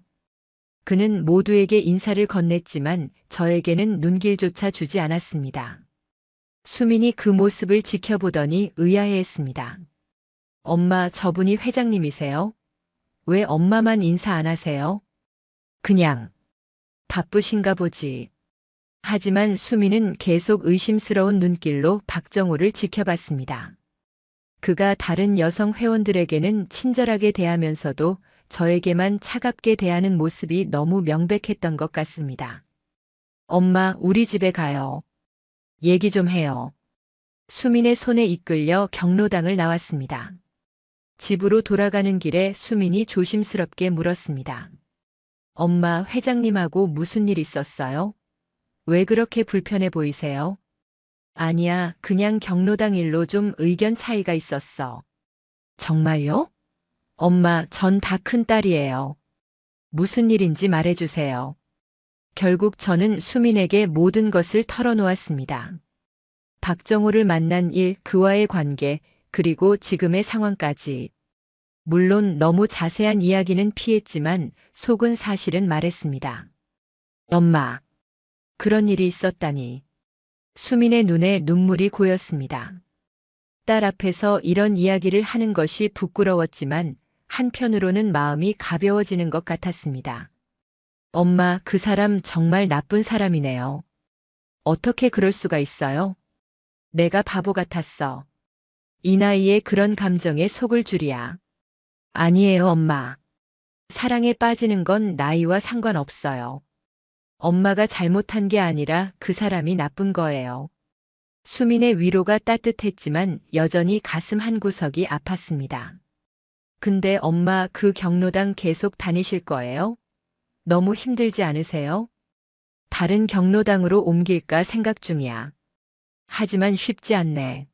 [SPEAKER 1] 그는 모두에게 인사를 건넸지만 저에게는 눈길조차 주지 않았습니다. 수민이 그 모습을 지켜보더니 의아해했습니다. 엄마, 저분이 회장님이세요? 왜 엄마만 인사 안 하세요? 그냥 바쁘신가 보지. 하지만 수민은 계속 의심스러운 눈길로 박정호를 지켜봤습니다. 그가 다른 여성 회원들에게는 친절하게 대하면서도 저에게만 차갑게 대하는 모습이 너무 명백했던 것 같습니다. 엄마, 우리 집에 가요. 얘기 좀 해요. 수민의 손에 이끌려 경로당을 나왔습니다. 집으로 돌아가는 길에 수민이 조심스럽게 물었습니다. 엄마, 회장님하고 무슨 일 있었어요? 왜 그렇게 불편해 보이세요? 아니야, 그냥 경로당 일로 좀 의견 차이가 있었어. 정말요? 엄마, 전 다 큰딸이에요. 무슨 일인지 말해주세요. 결국 저는 수민에게 모든 것을 털어놓았습니다. 박정호를 만난 일, 그와의 관계, 그리고 지금의 상황까지. 물론 너무 자세한 이야기는 피했지만 속은 사실은 말했습니다. 엄마, 그런 일이 있었다니. 수민의 눈에 눈물이 고였습니다. 딸 앞에서 이런 이야기를 하는 것이 부끄러웠지만 한편으로는 마음이 가벼워지는 것 같았습니다. 엄마, 그 사람 정말 나쁜 사람이네요. 어떻게 그럴 수가 있어요? 내가 바보 같았어. 이 나이에 그런 감정에 속을 줄이야. 아니에요, 엄마. 사랑에 빠지는 건 나이와 상관없어요. 엄마가 잘못한 게 아니라 그 사람이 나쁜 거예요. 수민의 위로가 따뜻했지만 여전히 가슴 한구석이 아팠습니다. 근데 엄마, 그 경로당 계속 다니실 거예요? 너무 힘들지 않으세요? 다른 경로당으로 옮길까 생각 중이야. 하지만 쉽지 않네.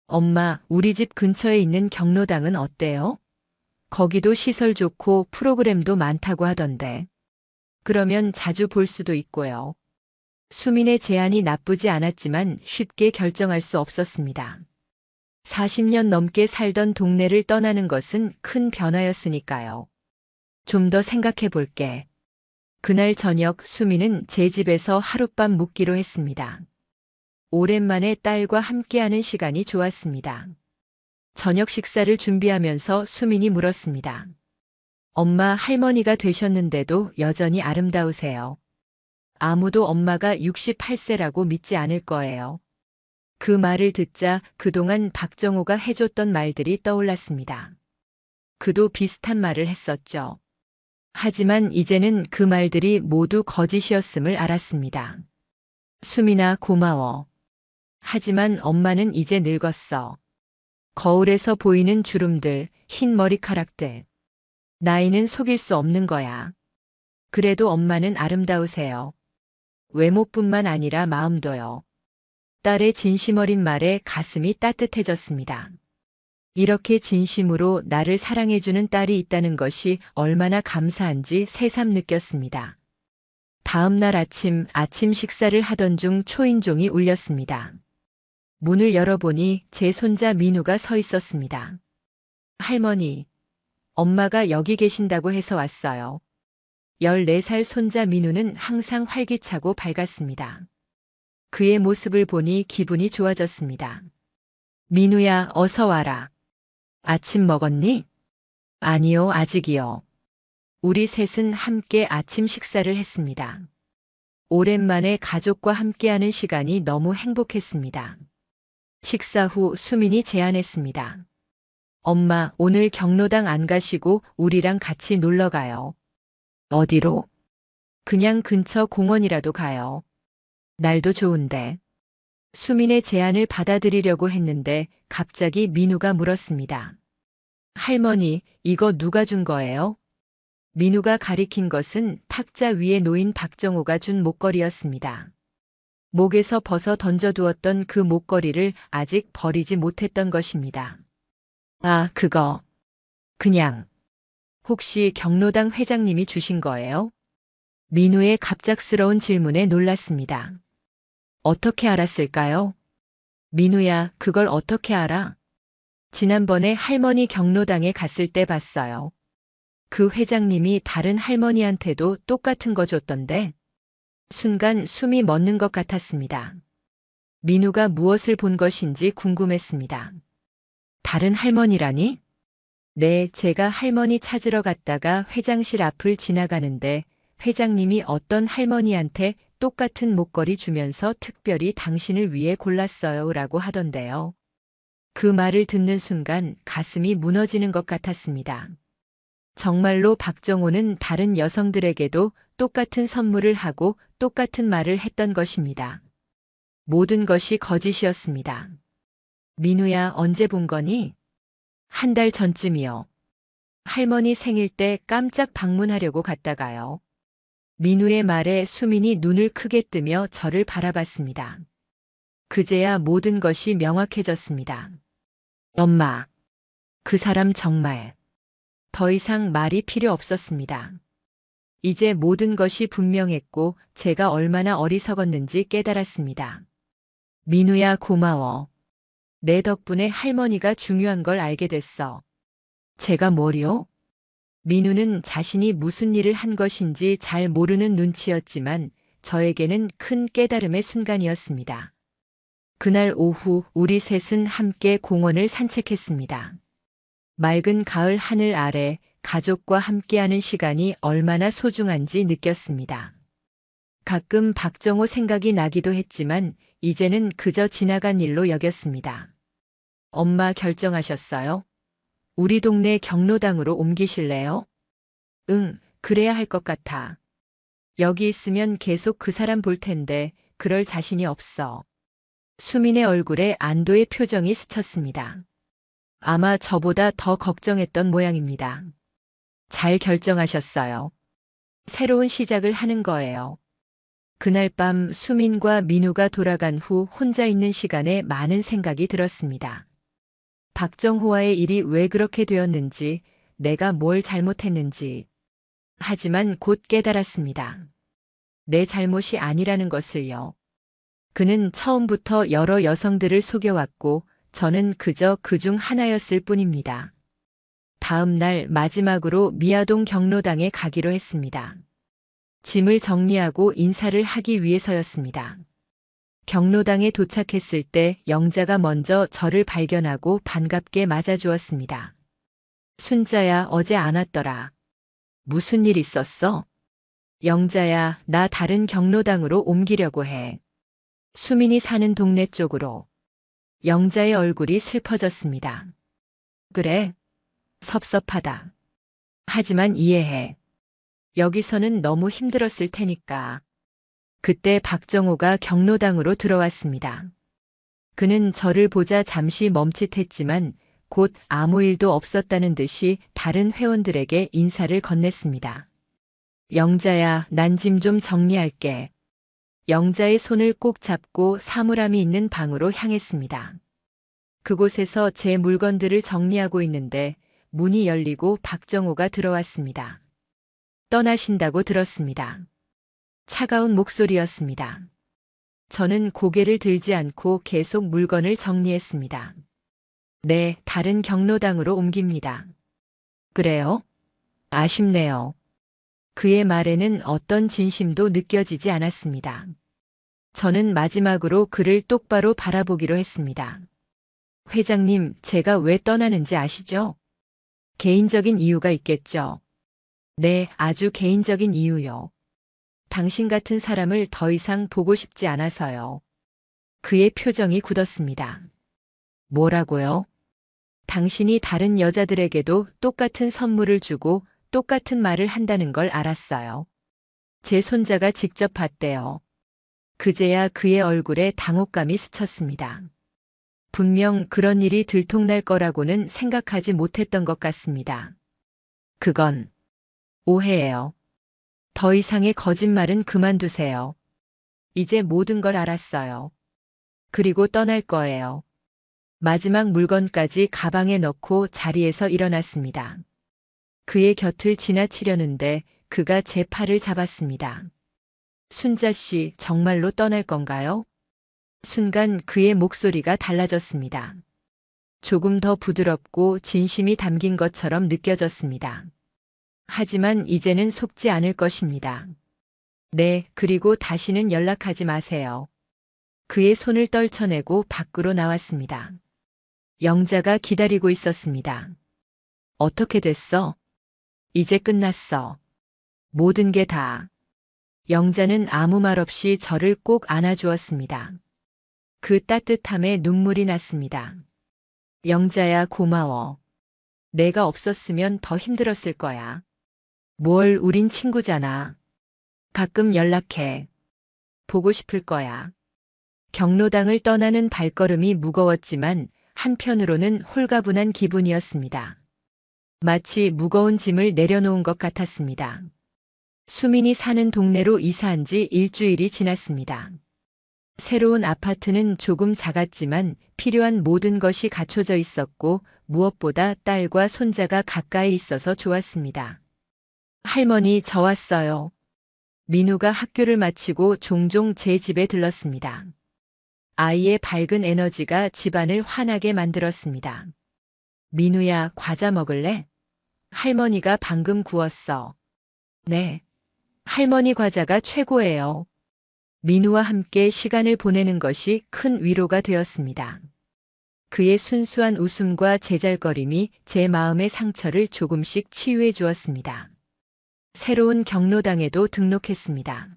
[SPEAKER 1] 엄마, 우리 집 근처에 있는 경로당은 어때요? 거기도 시설 좋고 프로그램도 많다고 하던데. 그러면 자주 볼 수도 있고요. 수민의 제안이 나쁘지 않았지만 쉽게 결정할 수 없었습니다. 40년 넘게 살던 동네를 떠나는 것은 큰 변화였으니까요. 좀 더 생각해 볼게. 그날 저녁 수민은 제 집에서 하룻밤 묵기로 했습니다. 오랜만에 딸과 함께하는 시간이 좋았습니다. 저녁 식사를 준비하면서 수민이 물었습니다. 엄마, 할머니가 되셨는데도 여전히 아름다우세요. 아무도 엄마가 68세라고 믿지 않을 거예요. 그 말을 듣자 그동안 박정호가 해줬던 말들이 떠올랐습니다. 그도 비슷한 말을 했었죠. 하지만 이제는 그 말들이 모두 거짓이었음을 알았습니다. 수민아, 고마워. 하지만 엄마는 이제 늙었어. 거울에서 보이는 주름들, 흰 머리카락들. 나이는 속일 수 없는 거야. 그래도 엄마는 아름다우세요. 외모뿐만 아니라 마음도요. 딸의 진심 어린 말에 가슴이 따뜻해졌습니다. 이렇게 진심으로 나를 사랑해주는 딸이 있다는 것이 얼마나 감사한지 새삼 느꼈습니다. 다음 날 아침 식사를 하던 중 초인종이 울렸습니다. 문을 열어보니 제 손자 민우가 서 있었습니다. 할머니, 엄마가 여기 계신다고 해서 왔어요. 14살 손자 민우는 항상 활기차고 밝았습니다. 그의 모습을 보니 기분이 좋아졌습니다. 민우야, 어서 와라. 아침 먹었니? 아니요, 아직이요. 우리 셋은 함께 아침 식사를 했습니다. 오랜만에 가족과 함께하는 시간이 너무 행복했습니다. 식사 후 수민이 제안했습니다. 엄마, 오늘 경로당 안 가시고 우리랑 같이 놀러 가요. 어디로? 그냥 근처 공원이라도 가요. 날도 좋은데. 수민의 제안을 받아들이려고 했는데 갑자기 민우가 물었습니다. 할머니, 이거 누가 준 거예요? 민우가 가리킨 것은 탁자 위에 놓인 박정호가 준 목걸이였습니다. 목에서 벗어 던져두었던 그 목걸이를 아직 버리지 못했던 것입니다. 아, 그거. 그냥. 혹시 경로당 회장님이 주신 거예요? 민우의 갑작스러운 질문에 놀랐습니다. 어떻게 알았을까요? 민우야, 그걸 어떻게 알아? 지난번에 할머니 경로당에 갔을 때 봤어요. 그 회장님이 다른 할머니한테도 똑같은 거 줬던데. 순간 숨이 멎는 것 같았습니다. 민우가 무엇을 본 것인지 궁금했습니다. 다른 할머니라니? 네, 제가 할머니 찾으러 갔다가 회장실 앞을 지나가는데 회장님이 어떤 할머니한테 똑같은 목걸이 주면서 특별히 당신을 위해 골랐어요 라고 하던데요. 그 말을 듣는 순간 가슴이 무너지는 것 같았습니다. 정말로 박정호는 다른 여성들에게도 똑같은 선물을 하고 똑같은 말을 했던 것입니다. 모든 것이 거짓이었습니다. 민우야, 언제 본 거니? 한 달 전쯤이요. 할머니 생일 때 깜짝 방문하려고 갔다가요. 민우의 말에 수민이 눈을 크게 뜨며 저를 바라봤습니다. 그제야 모든 것이 명확해졌습니다. 엄마, 그 사람 정말. 더 이상 말이 필요 없었습니다. 이제 모든 것이 분명했고 제가 얼마나 어리석었는지 깨달았습니다. 민우야, 고마워. 내 덕분에 할머니가 중요한 걸 알게 됐어. 제가 뭐요? 민우는 자신이 무슨 일을 한 것인지 잘 모르는 눈치였지만 저에게는 큰 깨달음의 순간이었습니다. 그날 오후 우리 셋은 함께 공원을 산책했습니다. 맑은 가을 하늘 아래 가족과 함께하는 시간이 얼마나 소중한지 느꼈습니다. 가끔 박정호 생각이 나기도 했지만 이제는 그저 지나간 일로 여겼습니다. 엄마 결정하셨어요? 우리 동네 경로당으로 옮기실래요? 응, 그래야 할 것 같아. 여기 있으면 계속 그 사람 볼 텐데 그럴 자신이 없어. 수민의 얼굴에 안도의 표정이 스쳤습니다. 아마 저보다 더 걱정했던 모양입니다. 잘 결정하셨어요. 새로운 시작을 하는 거예요. 그날 밤 수민과 민우가 돌아간 후 혼자 있는 시간에 많은 생각이 들었습니다. 박정호와의 일이 왜 그렇게 되었는지, 내가 뭘 잘못했는지. 하지만 곧 깨달았습니다. 내 잘못이 아니라는 것을요. 그는 처음부터 여러 여성들을 속여왔고 저는 그저 그중 하나였을 뿐입니다. 다음 날 마지막으로 미아동 경로당에 가기로 했습니다. 짐을 정리하고 인사를 하기 위해서였습니다. 경로당에 도착했을 때 영자가 먼저 저를 발견하고 반갑게 맞아주었습니다. 순자야, 어제 안 왔더라. 무슨 일 있었어? 영자야, 나 다른 경로당으로 옮기려고 해. 수민이 사는 동네 쪽으로. 영자의 얼굴이 슬퍼졌습니다. 그래? 섭섭하다. 하지만 이해해. 여기서는 너무 힘들었을 테니까. 그때 박정호가 경로당으로 들어왔습니다. 그는 저를 보자 잠시 멈칫했지만 곧 아무 일도 없었다는 듯이 다른 회원들에게 인사를 건넸습니다. 영자야, 난 짐 좀 정리할게. 영자의 손을 꼭 잡고 사물함이 있는 방으로 향했습니다. 그곳에서 제 물건들을 정리하고 있는데 문이 열리고 박정호가 들어왔습니다. 떠나신다고 들었습니다. 차가운 목소리였습니다. 저는 고개를 들지 않고 계속 물건을 정리했습니다. 네, 다른 경로당으로 옮깁니다. 그래요? 아쉽네요. 그의 말에는 어떤 진심도 느껴지지 않았습니다. 저는 마지막으로 그를 똑바로 바라보기로 했습니다. 회장님, 제가 왜 떠나는지 아시죠? 개인적인 이유가 있겠죠. 네, 아주 개인적인 이유요. 당신 같은 사람을 더 이상 보고 싶지 않아서요. 그의 표정이 굳었습니다. 뭐라고요? 당신이 다른 여자들에게도 똑같은 선물을 주고 똑같은 말을 한다는 걸 알았어요. 제 손자가 직접 봤대요. 그제야 그의 얼굴에 당혹감이 스쳤습니다. 분명 그런 일이 들통날 거라고는 생각하지 못했던 것 같습니다. 그건 오해예요. 더 이상의 거짓말은 그만두세요. 이제 모든 걸 알았어요. 그리고 떠날 거예요. 마지막 물건까지 가방에 넣고 자리에서 일어났습니다. 그의 곁을 지나치려는데 그가 제 팔을 잡았습니다. 순자 씨, 정말로 떠날 건가요? 순간 그의 목소리가 달라졌습니다. 조금 더 부드럽고 진심이 담긴 것처럼 느껴졌습니다. 하지만 이제는 속지 않을 것입니다. 네, 그리고 다시는 연락하지 마세요. 그의 손을 떨쳐내고 밖으로 나왔습니다. 영자가 기다리고 있었습니다. 어떻게 됐어? 이제 끝났어. 모든 게 다. 영자는 아무 말 없이 저를 꼭 안아주었습니다. 그 따뜻함에 눈물이 났습니다. 영자야, 고마워. 내가 없었으면 더 힘들었을 거야. 뭘, 우린 친구잖아. 가끔 연락해. 보고 싶을 거야. 경로당을 떠나는 발걸음이 무거웠지만 한편으로는 홀가분한 기분이었습니다. 마치 무거운 짐을 내려놓은 것 같았습니다. 수민이 사는 동네로 이사한 지 일주일이 지났습니다. 새로운 아파트는 조금 작았지만 필요한 모든 것이 갖춰져 있었고 무엇보다 딸과 손자가 가까이 있어서 좋았습니다. 할머니, 저 왔어요. 민우가 학교를 마치고 종종 제 집에 들렀습니다. 아이의 밝은 에너지가 집안을 환하게 만들었습니다. 민우야, 과자 먹을래? 할머니가 방금 구웠어. 네. 할머니 과자가 최고예요. 민우와 함께 시간을 보내는 것이 큰 위로가 되었습니다. 그의 순수한 웃음과 제잘거림이 제 마음의 상처를 조금씩 치유해 주었습니다. 새로운 경로당에도 등록했습니다.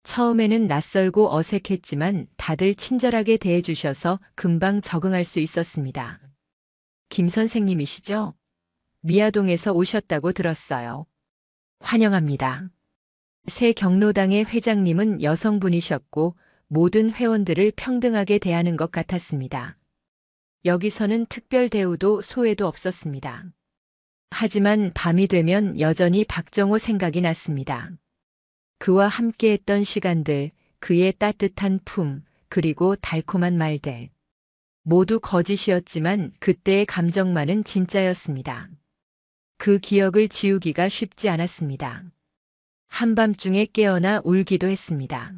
[SPEAKER 1] 처음에는 낯설고 어색했지만 다들 친절하게 대해주셔서 금방 적응할 수 있었습니다. 김 선생님이시죠? 미아동에서 오셨다고 들었어요. 환영합니다. 새 경로당의 회장님은 여성분이셨고 모든 회원들을 평등하게 대하는 것 같았습니다. 여기서는 특별 대우도 소외도 없었습니다. 하지만 밤이 되면 여전히 박정호 생각이 났습니다. 그와 함께했던 시간들, 그의 따뜻한 품, 그리고 달콤한 말들. 모두 거짓이었지만 그때의 감정만은 진짜였습니다. 그 기억을 지우기가 쉽지 않았습니다. 한밤중에 깨어나 울기도 했습니다.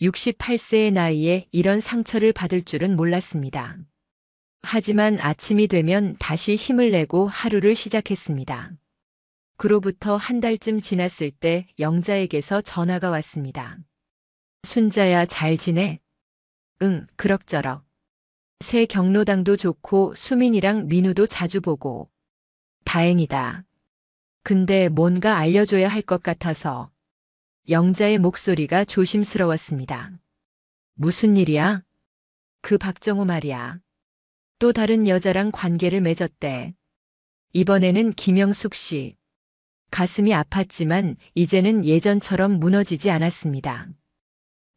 [SPEAKER 1] 68세의 나이에 이런 상처를 받을 줄은 몰랐습니다. 하지만 아침이 되면 다시 힘을 내고 하루를 시작했습니다. 그로부터 한 달쯤 지났을 때 영자에게서 전화가 왔습니다. 순자야, 잘 지내? 응, 그럭저럭. 새 경로당도 좋고 수민이랑 민우도 자주 보고. 다행이다. 근데 뭔가 알려줘야 할 것 같아서. 영자의 목소리가 조심스러웠습니다. 무슨 일이야? 그 박정호 말이야. 또 다른 여자랑 관계를 맺었대. 이번에는 김영숙 씨. 가슴이 아팠지만 이제는 예전처럼 무너지지 않았습니다.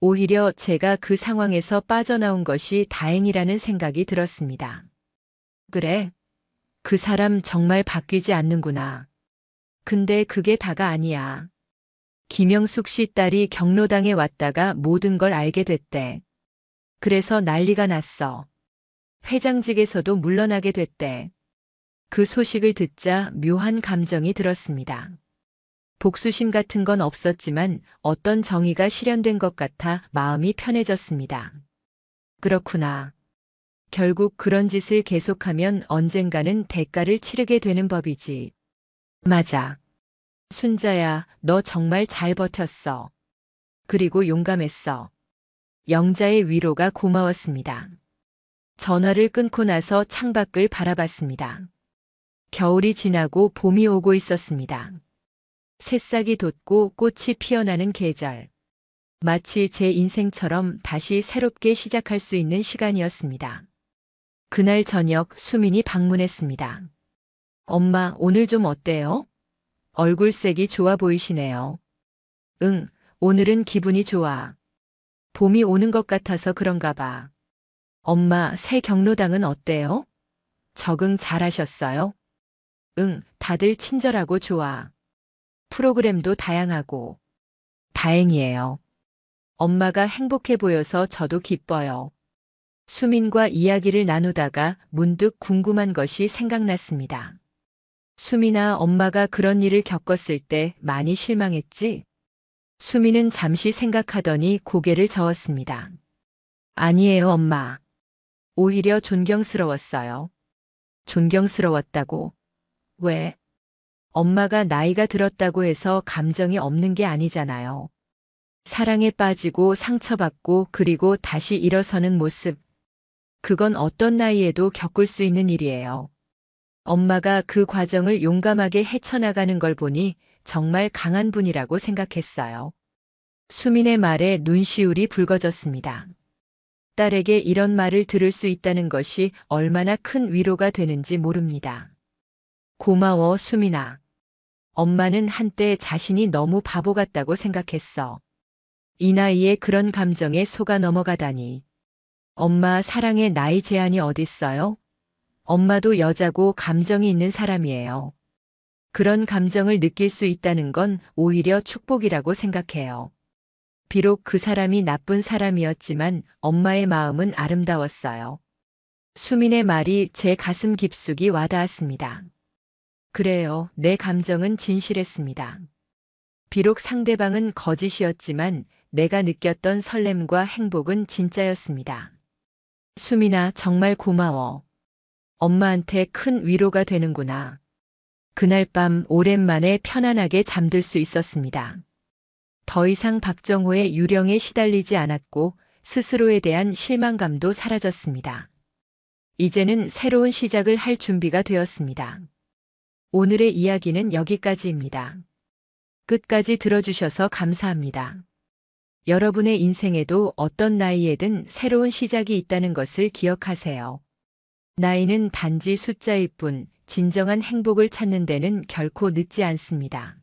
[SPEAKER 1] 오히려 제가 그 상황에서 빠져나온 것이 다행이라는 생각이 들었습니다. 그래, 그 사람 정말 바뀌지 않는구나. 근데 그게 다가 아니야. 김영숙 씨 딸이 경로당에 왔다가 모든 걸 알게 됐대. 그래서 난리가 났어. 회장직에서도 물러나게 됐대. 그 소식을 듣자 묘한 감정이 들었습니다. 복수심 같은 건 없었지만 어떤 정의가 실현된 것 같아 마음이 편해졌습니다. 그렇구나. 결국 그런 짓을 계속하면 언젠가는 대가를 치르게 되는 법이지. 맞아. 순자야, 너 정말 잘 버텼어. 그리고 용감했어. 영자의 위로가 고마웠습니다. 전화를 끊고 나서 창밖을 바라봤습니다. 겨울이 지나고 봄이 오고 있었습니다. 새싹이 돋고 꽃이 피어나는 계절. 마치 제 인생처럼 다시 새롭게 시작할 수 있는 시간이었습니다. 그날 저녁 수민이 방문했습니다. 엄마, 오늘 좀 어때요? 얼굴색이 좋아 보이시네요. 응, 오늘은 기분이 좋아. 봄이 오는 것 같아서 그런가 봐. 엄마, 새 경로당은 어때요? 적응 잘하셨어요? 응, 다들 친절하고 좋아. 프로그램도 다양하고. 다행이에요. 엄마가 행복해 보여서 저도 기뻐요. 수민과 이야기를 나누다가 문득 궁금한 것이 생각났습니다. 수민아, 엄마가 그런 일을 겪었을 때 많이 실망했지? 수민은 잠시 생각하더니 고개를 저었습니다. 아니에요, 엄마. 오히려 존경스러웠어요. 존경스러웠다고? 왜? 엄마가 나이가 들었다고 해서 감정이 없는 게 아니잖아요. 사랑에 빠지고 상처받고 그리고 다시 일어서는 모습. 그건 어떤 나이에도 겪을 수 있는 일이에요. 엄마가 그 과정을 용감하게 헤쳐나가는 걸 보니 정말 강한 분이라고 생각했어요. 수민의 말에 눈시울이 붉어졌습니다. 딸에게 이런 말을 들을 수 있다는 것이 얼마나 큰 위로가 되는지 모릅니다. 고마워, 수민아. 엄마는 한때 자신이 너무 바보 같다고 생각했어. 이 나이에 그런 감정에 속아 넘어가다니. 엄마, 사랑에 나이 제한이 어딨어요? 엄마도 여자고 감정이 있는 사람이에요. 그런 감정을 느낄 수 있다는 건 오히려 축복이라고 생각해요. 비록 그 사람이 나쁜 사람이었지만 엄마의 마음은 아름다웠어요. 수민의 말이 제 가슴 깊숙이 와닿았습니다. 그래요, 내 감정은 진실했습니다. 비록 상대방은 거짓이었지만 내가 느꼈던 설렘과 행복은 진짜였습니다. 수민아, 정말 고마워. 엄마한테 큰 위로가 되는구나. 그날 밤 오랜만에 편안하게 잠들 수 있었습니다. 더 이상 박정호의 유령에 시달리지 않았고 스스로에 대한 실망감도 사라졌습니다. 이제는 새로운 시작을 할 준비가 되었습니다. 오늘의 이야기는 여기까지입니다. 끝까지 들어주셔서 감사합니다. 여러분의 인생에도 어떤 나이에든 새로운 시작이 있다는 것을 기억하세요. 나이는 단지 숫자일 뿐 진정한 행복을 찾는 데는 결코 늦지 않습니다.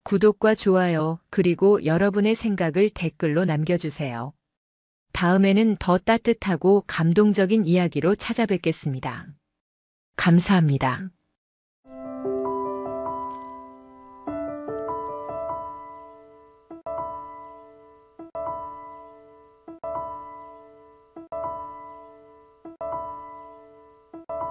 [SPEAKER 1] 구독과 좋아요, 그리고 여러분의 생각을 댓글로 남겨주세요. 다음에는 더 따뜻하고 감동적인 이야기로 찾아뵙겠습니다. 감사합니다.